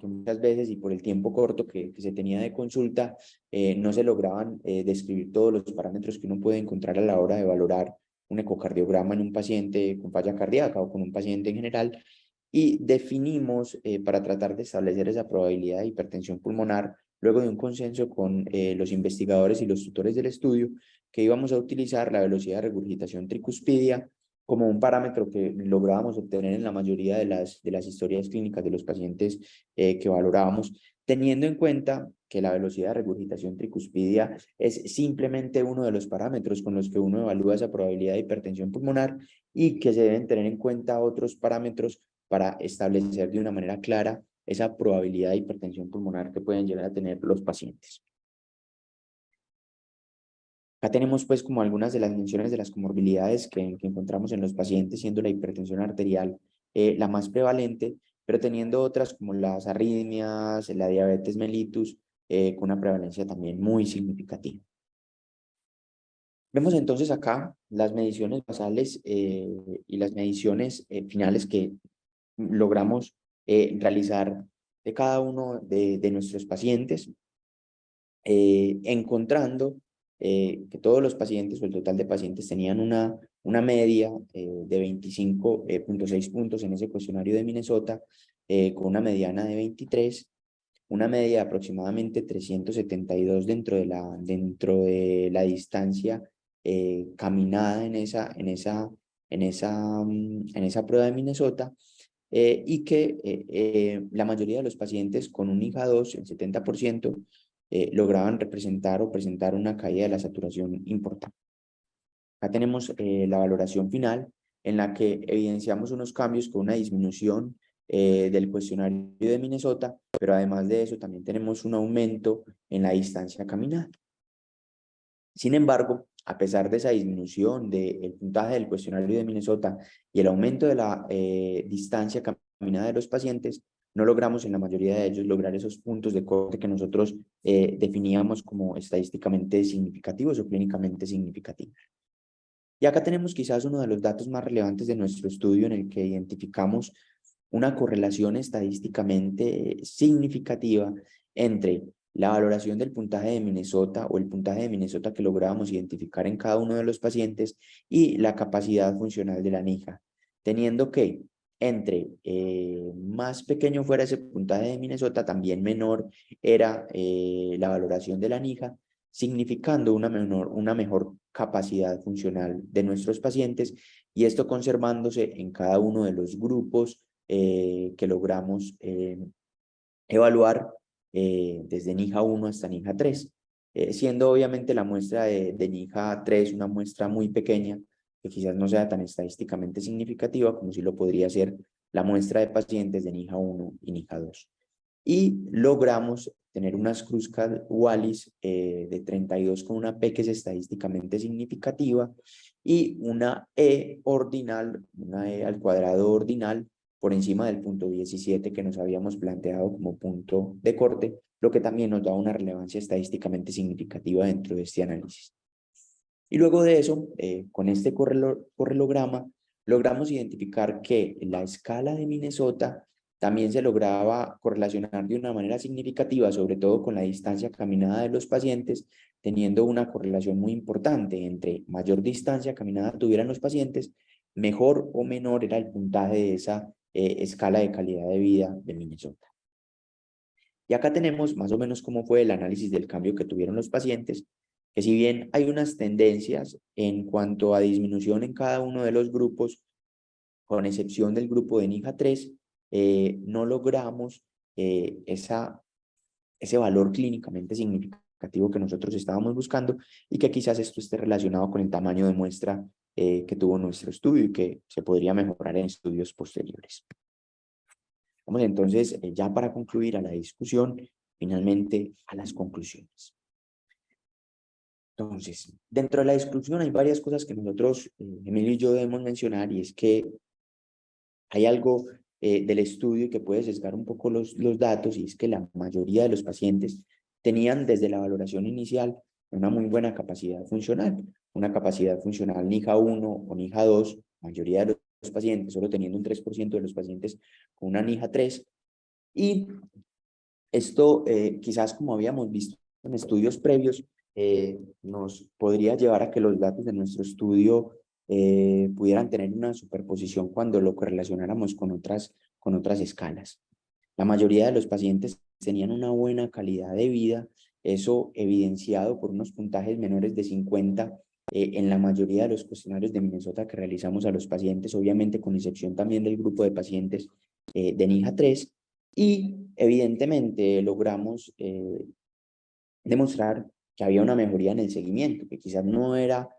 muchas veces, y por el tiempo corto que se tenía de consulta, no se lograban describir todos los parámetros que uno puede encontrar a la hora de valorar un ecocardiograma en un paciente con falla cardíaca o con un paciente en general. Y definimos, para tratar de establecer esa probabilidad de hipertensión pulmonar, luego de un consenso con los investigadores y los tutores del estudio, que íbamos a utilizar la velocidad de regurgitación tricuspidia como un parámetro que lográbamos obtener en la mayoría de las historias clínicas de los pacientes que valorábamos, teniendo en cuenta que la velocidad de regurgitación tricuspidia es simplemente uno de los parámetros con los que uno evalúa esa probabilidad de hipertensión pulmonar, y que se deben tener en cuenta otros parámetros para establecer de una manera clara esa probabilidad de hipertensión pulmonar que pueden llegar a tener los pacientes. Acá tenemos pues como algunas de las menciones de las comorbilidades que encontramos en los pacientes, siendo la hipertensión arterial la más prevalente, pero teniendo otras como las arritmias, la diabetes mellitus, con una prevalencia también muy significativa. Vemos entonces acá las mediciones basales y las mediciones finales que logramos realizar de cada uno de nuestros pacientes, encontrando que todos los pacientes o el total de pacientes tenían una media de 25.6 puntos en ese cuestionario de Minnesota, con una mediana de 23, una media de aproximadamente 372 dentro de la distancia caminada en esa prueba de Minnesota, y que la mayoría de los pacientes con un IGA-2, el 70%, lograban representar o presentar una caída de la saturación importante. Acá tenemos la valoración final, en la que evidenciamos unos cambios con una disminución del cuestionario de Minnesota, pero además de eso también tenemos un aumento en la distancia caminada. Sin embargo, a pesar de esa disminución del puntaje del cuestionario de Minnesota y el aumento de la distancia caminada de los pacientes, no logramos en la mayoría de ellos lograr esos puntos de corte que nosotros definíamos como estadísticamente significativos o clínicamente significativos. Y acá tenemos quizás uno de los datos más relevantes de nuestro estudio, en el que identificamos una correlación estadísticamente significativa entre la valoración del puntaje de Minnesota o el puntaje de Minnesota que lográbamos identificar en cada uno de los pacientes y la capacidad funcional de la NIJA, teniendo que entre más pequeño fuera ese puntaje de Minnesota, también menor era la valoración de la NIJA, significando una mejor capacidad funcional de nuestros pacientes, y esto conservándose en cada uno de los grupos que logramos evaluar desde NIJA 1 hasta NIJA 3, siendo obviamente la muestra de NIJA 3 una muestra muy pequeña, que quizás no sea tan estadísticamente significativa como si lo podría ser la muestra de pacientes de NIJA 1 y NIJA 2. Y logramos tener unas Kruskal-Wallis de 32 con una P que es estadísticamente significativa y una E ordinal, una E al cuadrado ordinal por encima del punto 17 que nos habíamos planteado como punto de corte, lo que también nos da una relevancia estadísticamente significativa dentro de este análisis. Y luego de eso, con este correlograma, logramos identificar que la escala de Minnesota también se lograba correlacionar de una manera significativa, sobre todo con la distancia caminada de los pacientes, teniendo una correlación muy importante entre mayor distancia caminada tuvieran los pacientes, mejor o menor era el puntaje de esa escala de calidad de vida de Minnesota. Y acá tenemos más o menos cómo fue el análisis del cambio que tuvieron los pacientes, que si bien hay unas tendencias en cuanto a disminución en cada uno de los grupos, con excepción del grupo de NIJA 3, no logramos ese valor clínicamente significativo que nosotros estábamos buscando y que quizás esto esté relacionado con el tamaño de muestra que tuvo nuestro estudio y que se podría mejorar en estudios posteriores. Vamos entonces, ya para concluir a la discusión, finalmente a las conclusiones. Entonces, dentro de la discusión hay varias cosas que nosotros, Emilio y yo, debemos mencionar, y es que hay algo del estudio que puede sesgar un poco los datos, y es que la mayoría de los pacientes tenían desde la valoración inicial una muy buena capacidad funcional, una capacidad funcional NIJA 1 o NIJA 2, mayoría de los pacientes, solo teniendo un 3% de los pacientes con una NIJA 3, y esto quizás como habíamos visto en estudios previos, nos podría llevar a que los datos de nuestro estudio pudieran tener una superposición cuando lo correlacionáramos con otras escalas. La mayoría de los pacientes tenían una buena calidad de vida, eso evidenciado por unos puntajes menores de 50 en la mayoría de los cuestionarios de Minnesota que realizamos a los pacientes, obviamente con excepción también del grupo de pacientes de NIJA 3, y evidentemente logramos demostrar que había una mejoría en el seguimiento, que quizás no era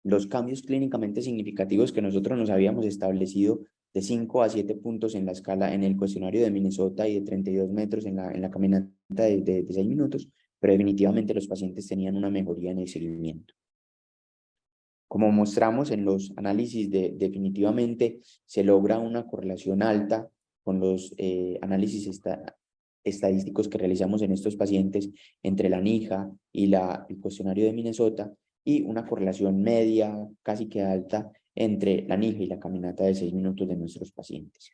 los cambios clínicamente significativos que nosotros nos habíamos establecido de 5 a 7 puntos en la escala, en el cuestionario de Minnesota, y de 32 metros en la caminata de 6 minutos, pero definitivamente los pacientes tenían una mejoría en el seguimiento. Como mostramos en los análisis, definitivamente se logra una correlación alta con los análisis estadísticos que realizamos en estos pacientes entre la NIJA y el cuestionario de Minnesota, y una correlación media, casi que alta, entre la NIJA y la caminata de 6 minutos de nuestros pacientes.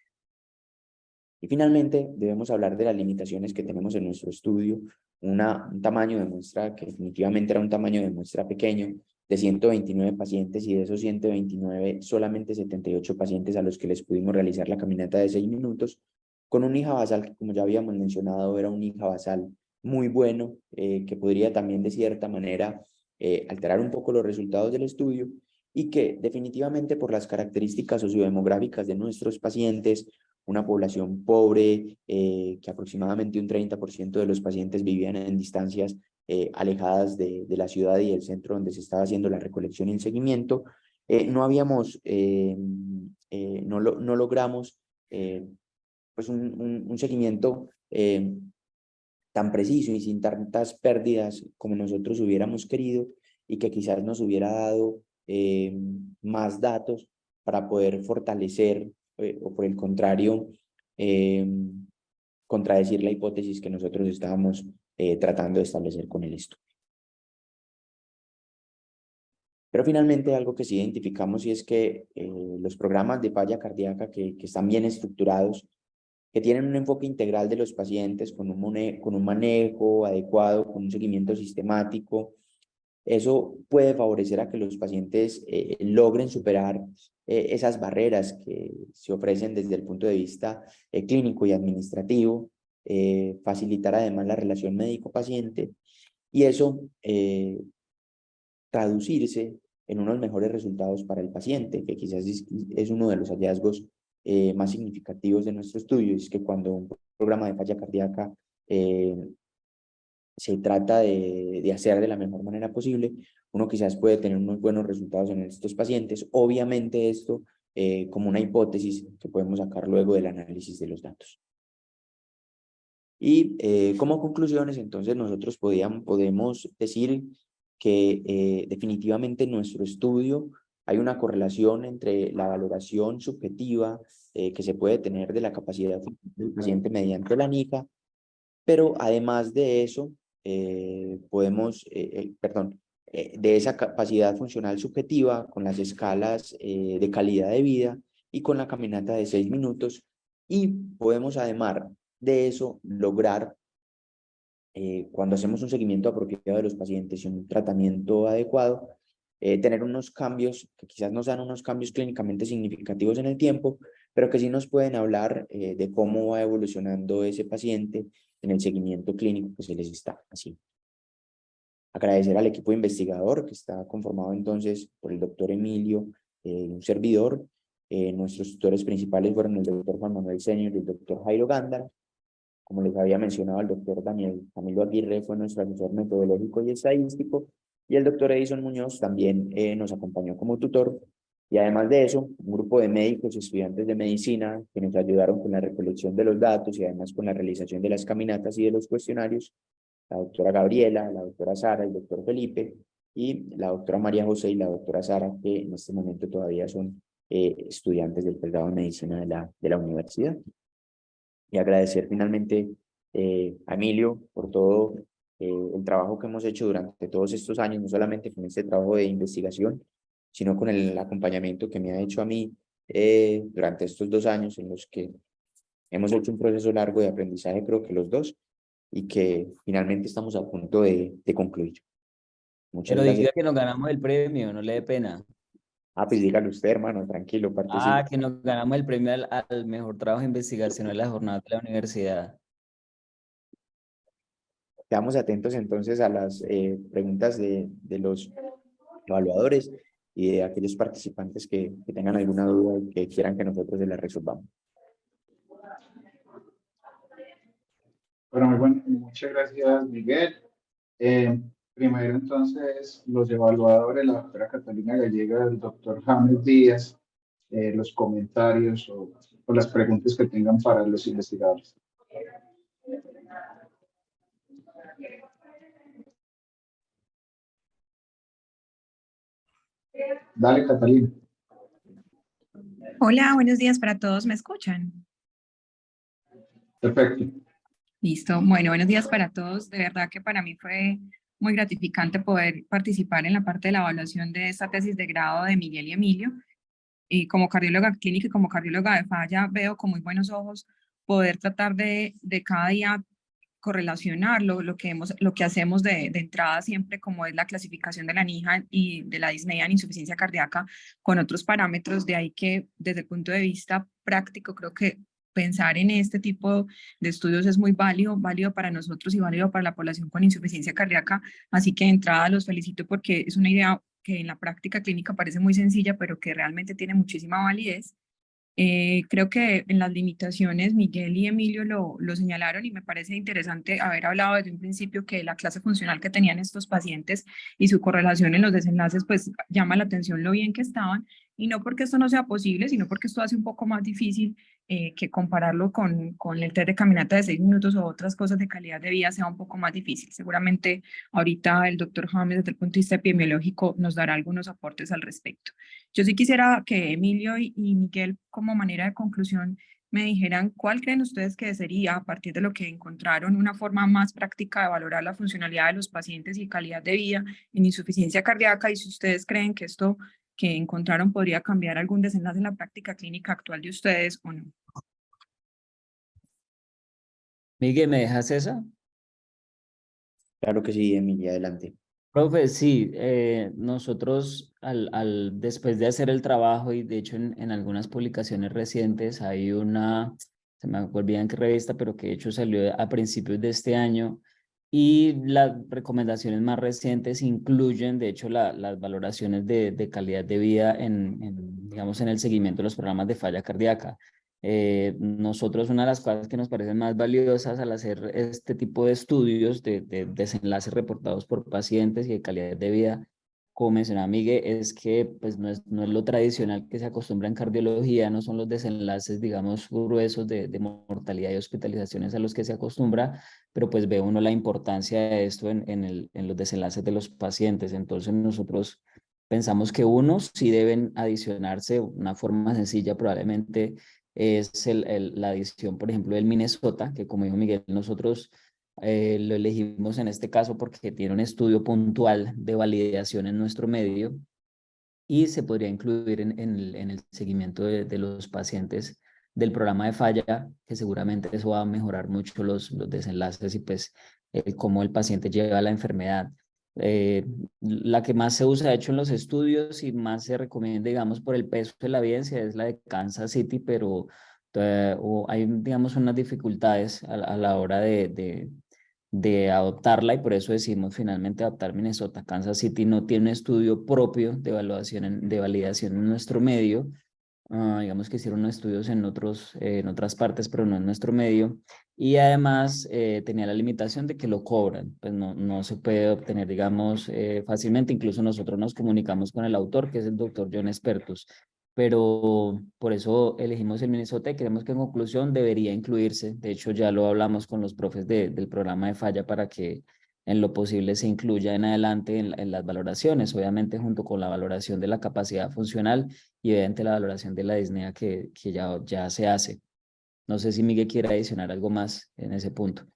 Y finalmente, debemos hablar de las limitaciones que tenemos en nuestro estudio, un tamaño de muestra que definitivamente era un tamaño de muestra pequeño, de 129 pacientes, y de esos 129, solamente 78 pacientes a los que les pudimos realizar la caminata de 6 minutos, con un IJA basal que, como ya habíamos mencionado, era un IJA basal muy bueno, que podría también de cierta manera alterar un poco los resultados del estudio, y que definitivamente por las características sociodemográficas de nuestros pacientes, una población pobre, que aproximadamente un 30% de los pacientes vivían en distancias alejadas de la ciudad y del centro donde se estaba haciendo la recolección y el seguimiento, no logramos pues un seguimiento tan preciso y sin tantas pérdidas como nosotros hubiéramos querido, y que quizás nos hubiera dado más datos para poder fortalecer o por el contrario contradecir la hipótesis que nosotros estábamos tratando de establecer con el estudio. Pero finalmente algo que sí identificamos, y es que los programas de falla cardíaca que están bien estructurados, que tienen un enfoque integral de los pacientes con un manejo adecuado, con un seguimiento sistemático, eso puede favorecer a que los pacientes logren superar esas barreras que se ofrecen desde el punto de vista clínico y administrativo, facilitar además la relación médico-paciente, y eso traducirse en unos mejores resultados para el paciente, que quizás es uno de los hallazgos más significativos de nuestro estudio. Es que cuando un programa de falla cardíaca se trata de hacer de la mejor manera posible, uno quizás puede tener unos buenos resultados en estos pacientes. Obviamente esto como una hipótesis que podemos sacar luego del análisis de los datos. Y como conclusiones, entonces nosotros podemos decir que definitivamente en nuestro estudio hay una correlación entre la valoración subjetiva que se puede tener de la capacidad del paciente mediante la NICA, pero además de eso, de esa capacidad funcional subjetiva con las escalas de calidad de vida y con la caminata de 6 minutos, y podemos además de eso lograr, cuando hacemos un seguimiento apropiado de los pacientes y un tratamiento adecuado, tener unos cambios que quizás no sean unos cambios clínicamente significativos en el tiempo, pero que sí nos pueden hablar de cómo va evolucionando ese paciente en el seguimiento clínico que se les está haciendo. Agradecer al equipo investigador que está conformado entonces por el doctor Emilio y un servidor. Nuestros tutores principales fueron el doctor Juan Manuel Senior y el doctor Jairo Gándara. Como les había mencionado, el doctor Daniel Camilo Aguirre fue nuestro asesor metodológico y estadístico, y el doctor Edison Muñoz también nos acompañó como tutor. Y además de eso, un grupo de médicos y estudiantes de medicina que nos ayudaron con la recolección de los datos y además con la realización de las caminatas y de los cuestionarios, la doctora Gabriela, la doctora Sara, el doctor Felipe, y la doctora María José y la doctora Sara, que en este momento todavía son estudiantes del pregrado de medicina de la universidad. Y agradecer finalmente a Emilio por todo el trabajo que hemos hecho durante todos estos años, no solamente con este trabajo de investigación, sino con el acompañamiento que me ha hecho a mí durante estos 2 años en los que hemos hecho un proceso largo de aprendizaje, creo que los dos, y que finalmente estamos a punto de concluir. Muchas Pero gracias. diga que nos ganamos el premio, no le dé pena. Pues dígale usted, hermano, tranquilo, participe. Que nos ganamos el premio al mejor trabajo de investigación en la jornada de la universidad. Quedamos atentos entonces a las preguntas de los evaluadores y de aquellos participantes que tengan alguna duda y que quieran que nosotros se la resolvamos. Bueno, muy bueno, muchas gracias, Miguel. Primero, entonces, los evaluadores, la doctora Catalina Gallega, el doctor James Díaz, los comentarios o las preguntas que tengan para los investigadores. Dale, Catalina. Hola, buenos días para todos. ¿Me escuchan? Perfecto. Listo. Bueno, buenos días para todos. De verdad que para mí fue muy gratificante poder participar en la parte de la evaluación de esta tesis de grado de Miguel y Emilio. Y como cardióloga clínica y como cardióloga de falla, veo con muy buenos ojos poder tratar de cada día correlacionar lo que hacemos de entrada siempre, como es la clasificación de la NIHA y de la disnea en insuficiencia cardíaca, con otros parámetros. De ahí que desde el punto de vista práctico creo que pensar en este tipo de estudios es muy válido para nosotros y válido para la población con insuficiencia cardíaca. Así que de entrada los felicito porque es una idea que en la práctica clínica parece muy sencilla, pero que realmente tiene muchísima validez. Creo que en las limitaciones Miguel y Emilio lo señalaron, y me parece interesante haber hablado desde un principio que la clase funcional que tenían estos pacientes y su correlación en los desenlaces pues llama la atención lo bien que estaban, y no porque esto no sea posible, sino porque esto hace un poco más difícil que compararlo con el test de caminata de 6 minutos o otras cosas de calidad de vida sea un poco más difícil. Seguramente ahorita el doctor James desde el punto de vista epidemiológico nos dará algunos aportes al respecto. Yo sí quisiera que Emilio y Miguel, como manera de conclusión, me dijeran cuál creen ustedes que sería, a partir de lo que encontraron, una forma más práctica de valorar la funcionalidad de los pacientes y calidad de vida en insuficiencia cardíaca, y si ustedes creen que esto que encontraron podría cambiar algún desenlace en la práctica clínica actual de ustedes o no. Miguel, ¿me dejas esa? Claro que sí, Emilia, adelante. Profe, sí, nosotros después de hacer el trabajo, y de hecho en algunas publicaciones recientes hay una, se me olvida en qué revista, pero que de hecho salió a principios de este año, y las recomendaciones más recientes incluyen de hecho las valoraciones de calidad de vida digamos, en el seguimiento de los programas de falla cardíaca. Nosotros una de las cosas que nos parecen más valiosas al hacer este tipo de estudios de desenlaces reportados por pacientes y de calidad de vida, como mencionaba Miguel, es que pues no es lo tradicional que se acostumbra en cardiología, no son los desenlaces, digamos, gruesos de mortalidad y hospitalizaciones a los que se acostumbra, pero pues ve uno la importancia de esto en los desenlaces de los pacientes. Entonces nosotros pensamos que unos sí deben adicionarse, una forma sencilla probablemente es la adición, por ejemplo, del Minnesota, que como dijo Miguel, nosotros lo elegimos en este caso porque tiene un estudio puntual de validación en nuestro medio y se podría incluir en el seguimiento de los pacientes del programa de falla, que seguramente eso va a mejorar mucho los desenlaces y pues cómo el paciente lleva la enfermedad. La que más se usa, de hecho, en los estudios y más se recomienda, digamos, por el peso de la evidencia es la de Kansas City, pero hay, digamos, unas dificultades a la hora de adoptarla y por eso decidimos finalmente adoptar Minnesota. Kansas City no tiene un estudio propio de evaluación, de validación en nuestro medio. Digamos que hicieron estudios en otras partes, pero no en nuestro medio. Y además tenía la limitación de que lo cobran, pues no se puede obtener, digamos, fácilmente. Incluso nosotros nos comunicamos con el autor, que es el doctor John Espertus, pero por eso elegimos el Minnesota y creemos que en conclusión debería incluirse. De hecho, ya lo hablamos con los profes del programa de falla para que en lo posible se incluya en adelante en las valoraciones, obviamente junto con la valoración de la capacidad funcional y obviamente la valoración de la disnea que ya se hace. No sé si Miguel quiere adicionar algo más en ese punto.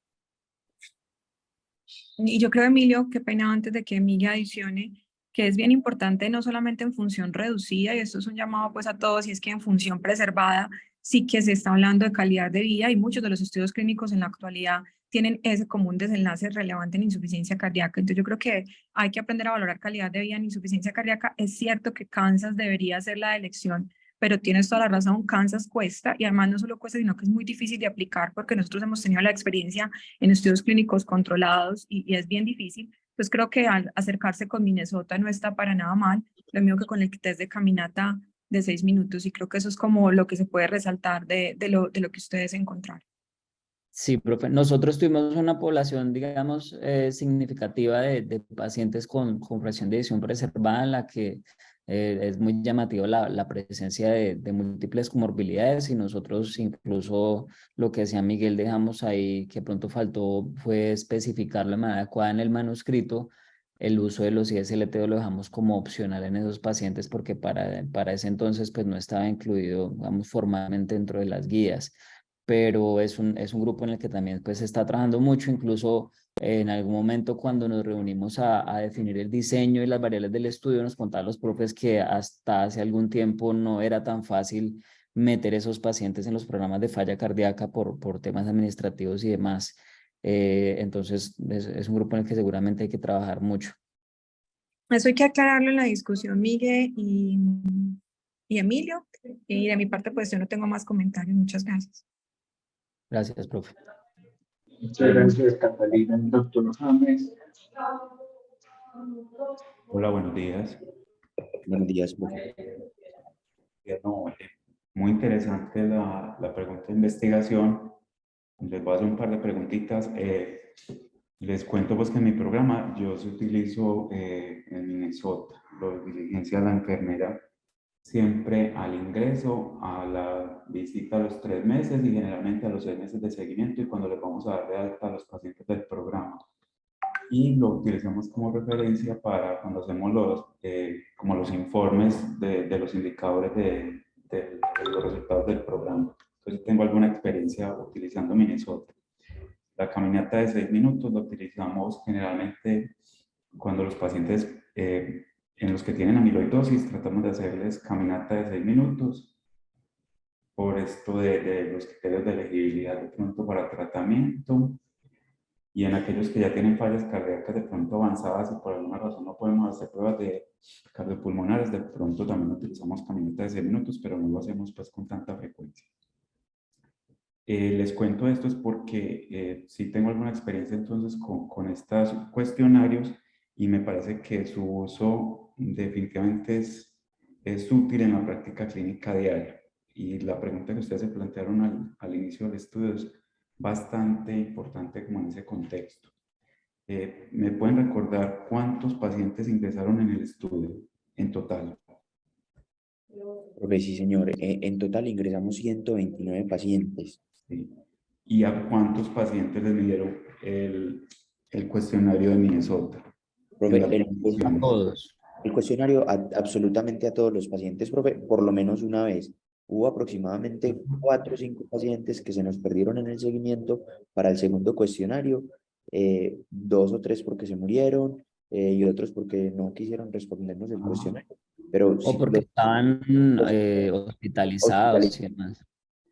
Y yo creo, Emilio, qué pena antes de que Miguel adicione, que es bien importante no solamente en función reducida, y esto es un llamado pues a todos, y es que en función preservada sí que se está hablando de calidad de vida y muchos de los estudios clínicos en la actualidad tienen ese como un desenlace relevante en insuficiencia cardíaca. Entonces yo creo que hay que aprender a valorar calidad de vida en insuficiencia cardíaca. Es cierto que Kansas debería ser la elección, pero tienes toda la razón, Kansas cuesta y además no solo cuesta, sino que es muy difícil de aplicar porque nosotros hemos tenido la experiencia en estudios clínicos controlados y es bien difícil. Pues creo que al acercarse con Minnesota no está para nada mal, lo mismo que con el test de caminata de 6 minutos y creo que eso es como lo que se puede resaltar de lo que ustedes encontraron. Sí, profe. Nosotros tuvimos una población, digamos, significativa de pacientes con fracción de edición preservada en la que es muy llamativo la presencia de múltiples comorbilidades y nosotros incluso lo que decía Miguel dejamos ahí que pronto faltó fue especificarlo de manera adecuada en el manuscrito. El uso de los ISLT lo dejamos como opcional en esos pacientes porque para ese entonces pues no estaba incluido, digamos, formalmente dentro de las guías, pero es un grupo en el que también pues se está trabajando mucho, incluso en algún momento cuando nos reunimos a definir el diseño y las variables del estudio, nos contaban los profes que hasta hace algún tiempo no era tan fácil meter esos pacientes en los programas de falla cardíaca por temas administrativos y demás. Entonces es un grupo en el que seguramente hay que trabajar mucho. Eso hay que aclararlo en la discusión, Miguel y Emilio. Y de mi parte, pues yo no tengo más comentarios. Muchas gracias. Gracias, profe. Muchas gracias, Catalina. Doctor James. Hola, buenos días. Buenos días, profe. No, muy interesante la pregunta de investigación. Les voy a hacer un par de preguntitas. Les cuento pues que en mi programa yo se utilizo en Minnesota, lo diligencia la enfermera siempre al ingreso, a la visita a los 3 meses y generalmente a los 6 meses de seguimiento y cuando les vamos a dar de alta a los pacientes del programa. Y lo utilizamos como referencia para cuando hacemos como los informes de los indicadores de los resultados del programa. Entonces tengo alguna experiencia utilizando Minnesota. La caminata de 6 minutos la utilizamos generalmente cuando los pacientes en los que tienen amiloidosis tratamos de hacerles caminata de 6 minutos por esto de los criterios de elegibilidad de pronto para tratamiento. Y en aquellos que ya tienen fallas cardíacas de pronto avanzadas y por alguna razón no podemos hacer pruebas de cardiopulmonares, de pronto también utilizamos caminata de 6 minutos, pero no lo hacemos pues con tanta frecuencia. Les cuento esto es porque sí tengo alguna experiencia entonces con estos cuestionarios y me parece que su uso definitivamente es útil en la práctica clínica diaria. y la pregunta que ustedes se plantearon al inicio del estudio es bastante importante como en ese contexto. ¿Me pueden recordar cuántos pacientes ingresaron en el estudio en total? Profe, sí, señor. En total ingresamos 129 pacientes. Sí. ¿Y a cuántos pacientes les midieron el cuestionario de Minnesota? Profe, En las el, A condiciones. todos. el cuestionario absolutamente a todos los pacientes, profe, por lo menos una vez. Hubo aproximadamente 4 o 5 pacientes que se nos perdieron en el seguimiento para el segundo cuestionario, 2 o 3 porque se murieron y otros porque no quisieron respondernos el cuestionario. Pero O sí, porque estaban los hospitalizados y hospitalizados. demás.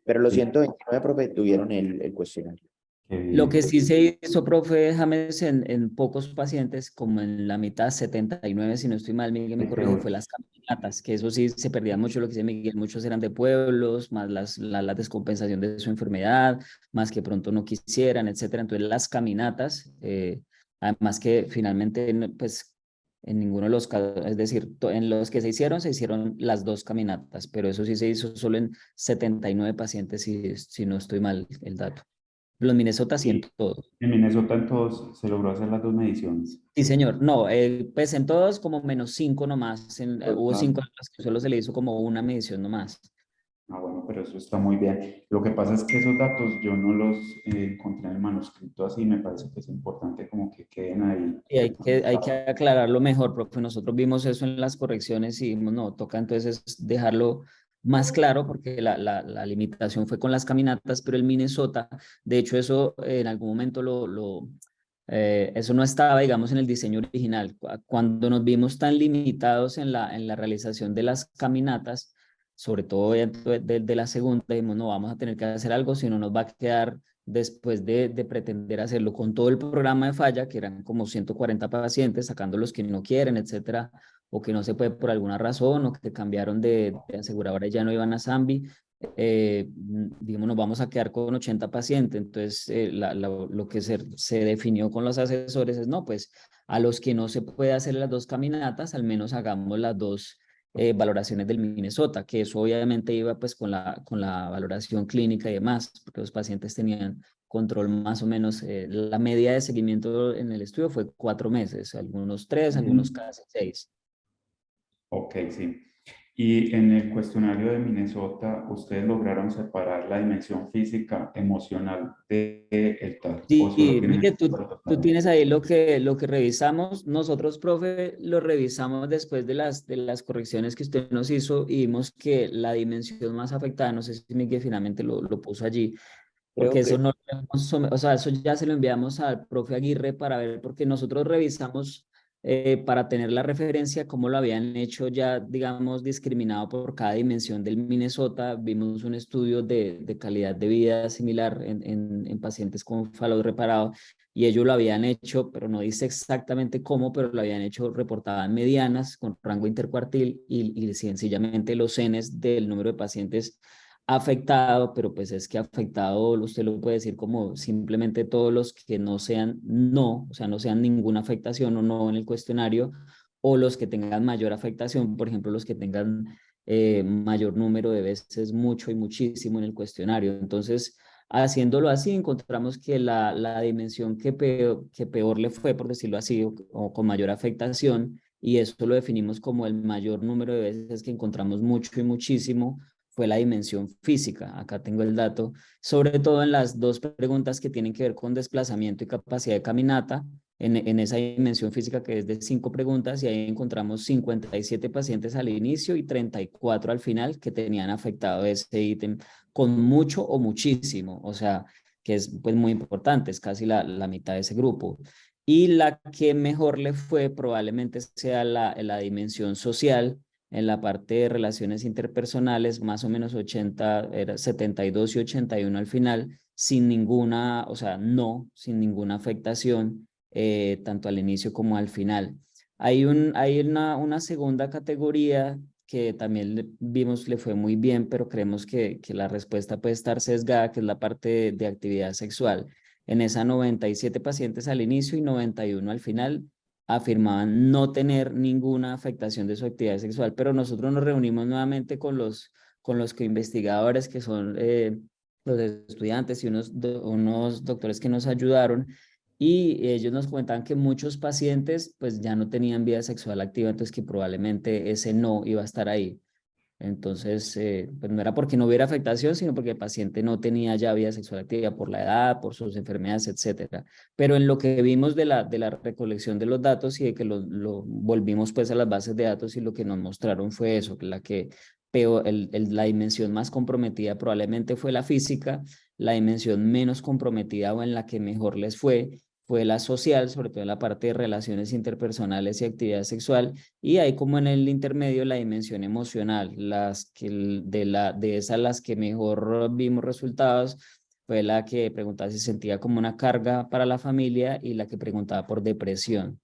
Pero los Sí, 129, profe, tuvieron el cuestionario. qué Lo bien. que sí se hizo, profe James, en pocos pacientes, como en la mitad, 79, si no estoy mal, Miguel me corrige, fue las caminatas, que eso sí se perdía mucho, lo que dice Miguel, muchos eran de pueblos, más la descompensación de su enfermedad, más que pronto no quisieran, etcétera. Entonces las caminatas, además que finalmente, pues en ninguno de los casos, es decir, en los que se hicieron las 2 caminatas, pero eso sí se hizo solo en 79 pacientes, si no estoy mal el dato. Los Minnesota sí en Y todos. en Minnesota entonces se logró hacer las 2 mediciones. Sí, señor. No, pues en todos como -5 nomás. Hubo Ah, 5 en las que solo se le hizo como una medición nomás. Ah, bueno, pero eso está muy bien. Lo que pasa es que esos datos yo no los encontré en el manuscrito así, me parece que es importante como que queden ahí. Y hay que aclararlo mejor, porque nosotros vimos eso en las correcciones y dijimos, no, toca entonces dejarlo más claro, porque la limitación fue con las caminatas, pero el Minnesota, de hecho eso en algún momento eso no estaba, digamos, en el diseño original. Cuando nos vimos tan limitados en la realización de las caminatas, sobre todo de la segunda, dijimos, no, vamos a tener que hacer algo, si no nos va a quedar después de pretender hacerlo con todo el programa de falla, que eran como 140 pacientes, sacando los que no quieren, etcétera, o que no se puede por alguna razón, o que cambiaron de aseguradora y ya no iban a Zambi, digamos, nos vamos a quedar con 80 pacientes. Entonces, lo que se definió con los asesores es, no, pues a los que no se puede hacer las 2 caminatas, al menos hagamos las 2 valoraciones del Minnesota, que eso obviamente iba pues con la valoración clínica y demás, porque los pacientes tenían control más o menos, la media de seguimiento en el estudio fue 4 meses, algunos 3, algunos casi 6. Ok, sí. Y en el cuestionario de Minnesota, ¿ustedes lograron separar la dimensión física, emocional del TAR? ¿O solo Sí, tienen Miguel, el tú TAR? tienes ahí lo que revisamos. Nosotros, profe, lo revisamos después de las correcciones que usted nos hizo y vimos que la dimensión más afectada, no sé si Miguel finalmente lo puso allí, creo porque eso que no, o sea, eso ya se lo enviamos al profe Aguirre para ver, porque nosotros revisamos para tener la referencia cómo lo habían hecho ya, digamos, discriminado por cada dimensión del Minnesota. Vimos un estudio de calidad de vida similar en pacientes con fallo reparado y ellos lo habían hecho, pero no dice exactamente cómo, pero lo habían hecho, reportaban medianas con rango intercuartil y sencillamente los Ns del número de pacientes afectado, pero pues es que afectado usted lo puede decir como simplemente todos los que no sean no, o sea, no sean ninguna afectación o no en el cuestionario, o los que tengan mayor afectación, por ejemplo, los que tengan mayor número de veces mucho y muchísimo en el cuestionario. Entonces, haciéndolo así, encontramos que la dimensión que peor le fue, por decirlo así, o con mayor afectación, y eso lo definimos como el mayor número de veces que encontramos mucho y muchísimo, fue la dimensión física. Acá tengo el dato, sobre todo en las 2 preguntas que tienen que ver con desplazamiento y capacidad de caminata, en esa dimensión física que es de 5 preguntas, y ahí encontramos 57 pacientes al inicio y 34 al final que tenían afectado ese ítem con mucho o muchísimo, o sea, que es pues muy importante, es casi la mitad de ese grupo. Y la que mejor le fue probablemente sea la dimensión social, en la parte de relaciones interpersonales, más o menos 80, era 72 y 81 al final, sin ninguna, o sea, no, sin ninguna afectación, tanto al inicio como al final. Hay una segunda categoría que también vimos le fue muy bien, pero creemos que la respuesta puede estar sesgada, que es la parte de actividad sexual. En esa 97 pacientes al inicio y 91 al final afirmaban no tener ninguna afectación de su actividad sexual, pero nosotros nos reunimos nuevamente con los con los coinvestigadores, que son los estudiantes y unos doctores que nos ayudaron, y ellos nos comentaban que muchos pacientes pues ya no tenían vida sexual activa, entonces que probablemente ese no iba a estar ahí. Entonces, pues no era porque no hubiera afectación, sino porque el paciente no tenía ya vida sexual activa por la edad, por sus enfermedades, etcétera. Pero en lo que vimos de la recolección de los datos y de que lo volvimos pues a las bases de datos, y lo que nos mostraron fue eso, que la dimensión más comprometida probablemente fue la física, la dimensión menos comprometida o en la que mejor les fue la social, sobre todo en la parte de relaciones interpersonales y actividad sexual, y hay como en el intermedio la dimensión emocional, de esas las que mejor vimos resultados fue la que preguntaba si sentía como una carga para la familia y la que preguntaba por depresión.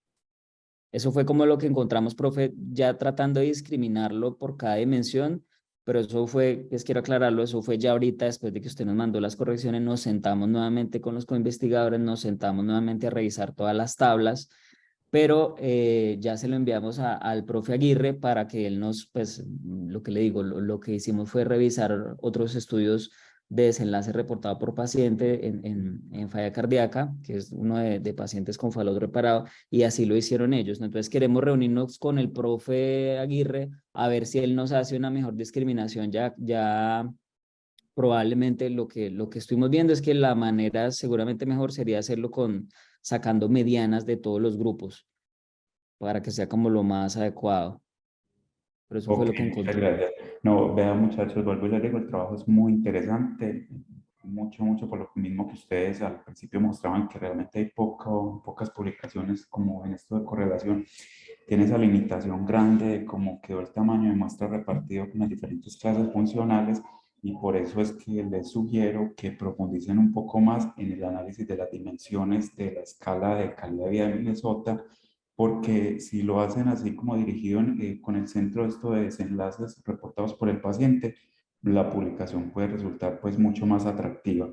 Eso fue como lo que encontramos, profe, ya tratando de discriminarlo por cada dimensión, pero eso fue, pues quiero aclararlo, eso fue ya ahorita, después de que usted nos mandó las correcciones, nos sentamos nuevamente con los coinvestigadores, nos sentamos nuevamente a revisar todas las tablas, pero ya se lo enviamos al profe Aguirre para que él nos, pues lo que le digo, lo que hicimos fue revisar otros estudios de desenlace reportado por paciente en falla cardíaca, que es uno de pacientes con fallo reparado, y así lo hicieron ellos, ¿no? Entonces queremos reunirnos con el profe Aguirre a ver si él nos hace una mejor discriminación. Ya probablemente lo que estuvimos viendo es que la manera seguramente mejor sería hacerlo sacando medianas de todos los grupos para que sea como lo más adecuado. Pero eso fue Ok, lo que muchas encontré. gracias. No, vean muchachos, vuelvo y les digo, el trabajo es muy interesante, mucho por lo mismo que ustedes al principio mostraban que realmente hay pocas publicaciones como en esto de correlación. Tiene esa limitación grande de cómo quedó el tamaño de muestra repartido con las diferentes clases funcionales, y por eso es que les sugiero que profundicen un poco más en el análisis de las dimensiones de la escala de calidad de vida de Minnesota, porque si lo hacen así como dirigido con el centro de esto de desenlaces reportados por el paciente, la publicación puede resultar pues mucho más atractiva.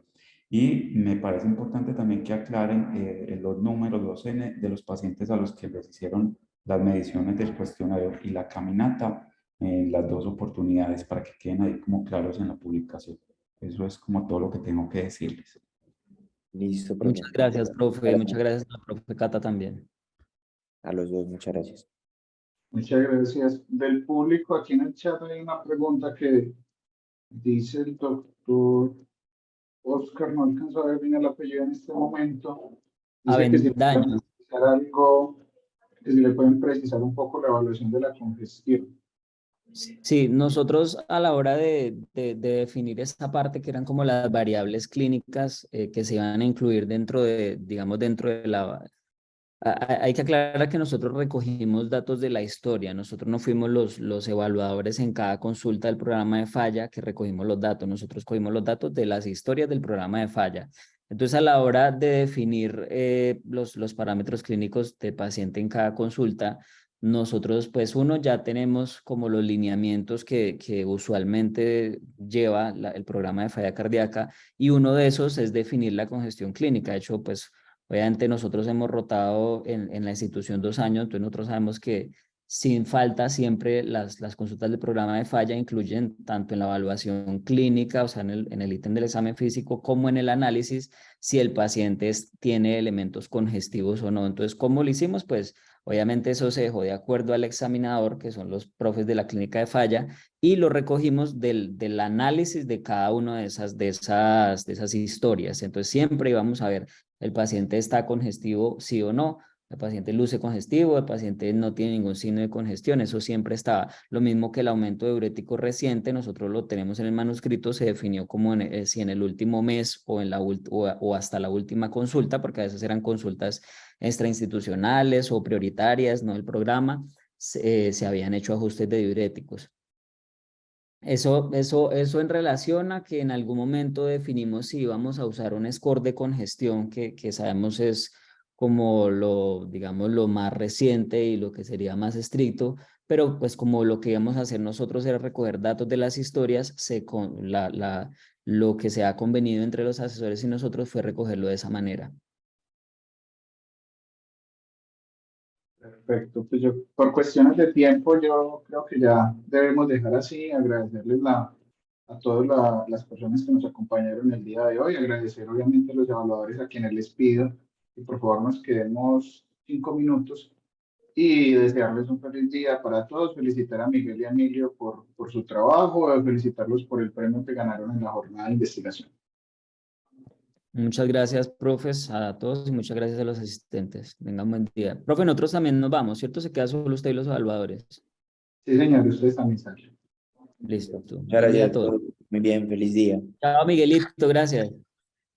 Y me parece importante también que aclaren los números, los N de los pacientes a los que les hicieron las mediciones del cuestionario y la caminata en las dos oportunidades para que queden ahí como claros en la publicación. Eso es como todo lo que tengo que decirles. Listo, Muchas profe. gracias, profe. Muchas gracias a la profe Cata también. A los dos, muchas gracias. Muchas gracias. Del público, aquí en el chat hay una pregunta que dice el doctor Oscar, no alcanzó a ver bien el apellido en este momento. Dice que si le pueden Avendaño. precisar algo, que si le pueden precisar un poco la evaluación de la congestión. Sí, nosotros a la hora de definir esta parte, que eran como las variables clínicas que se iban a incluir dentro digamos, dentro de hay que aclarar que nosotros recogimos datos de la historia, nosotros no fuimos los evaluadores en cada consulta del programa de falla que recogimos los datos, nosotros cogimos los datos de las historias del programa de falla. Entonces, a la hora de definir los parámetros clínicos del paciente en cada consulta, nosotros, pues uno, ya tenemos como los lineamientos que usualmente lleva el programa de falla cardíaca, y uno de esos es definir la congestión clínica. De hecho, pues obviamente nosotros hemos rotado en la institución 2 años, entonces nosotros sabemos que sin falta siempre las consultas del programa de falla incluyen tanto en la evaluación clínica, o sea, en el ítem del examen físico, como en el análisis, si el paciente tiene elementos congestivos o no. Entonces, ¿cómo lo hicimos? Pues obviamente eso se dejó de acuerdo al examinador, que son los profes de la clínica de falla, y lo recogimos del análisis de cada una de esas historias. Entonces, siempre íbamos a ver, ¿el paciente está congestivo, sí o no? ¿El paciente luce congestivo? ¿El paciente no tiene ningún signo de congestión? Eso siempre estaba. Lo mismo que el aumento de diurético reciente, nosotros lo tenemos en el manuscrito, se definió como si en el último mes o hasta la última consulta, porque a veces eran consultas extrainstitucionales o prioritarias, no el programa, se habían hecho ajustes de diuréticos. Eso en relación a que en algún momento definimos si íbamos a usar un score de congestión, que sabemos es como digamos, lo más reciente y lo que sería más estricto, pero pues como lo que íbamos a hacer nosotros era recoger datos de las historias, lo que se ha convenido entre los asesores y nosotros fue recogerlo de esa manera. Perfecto, pues yo, por cuestiones de tiempo, yo creo que ya debemos dejar así, agradecerles la a todas las personas que nos acompañaron el día de hoy. Agradecer obviamente a los evaluadores a quienes les pido que por favor nos quedemos 5 minutos y desearles un feliz día para todos. Felicitar a Miguel y a Emilio por su trabajo, felicitarlos por el premio que ganaron en la jornada de investigación. Muchas gracias, profes, a todos y muchas gracias a los asistentes. Tengan buen día. Profe, nosotros también nos vamos, ¿cierto? Se queda solo usted y los evaluadores. Sí, señor, ustedes también salen. Listo. Muchas Buen día a gracias a todos. todos. Muy bien, feliz día. Chao, Miguelito, gracias.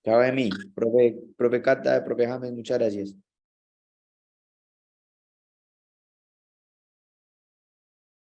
Chao, Emi. Profe Cata, profe James, muchas gracias.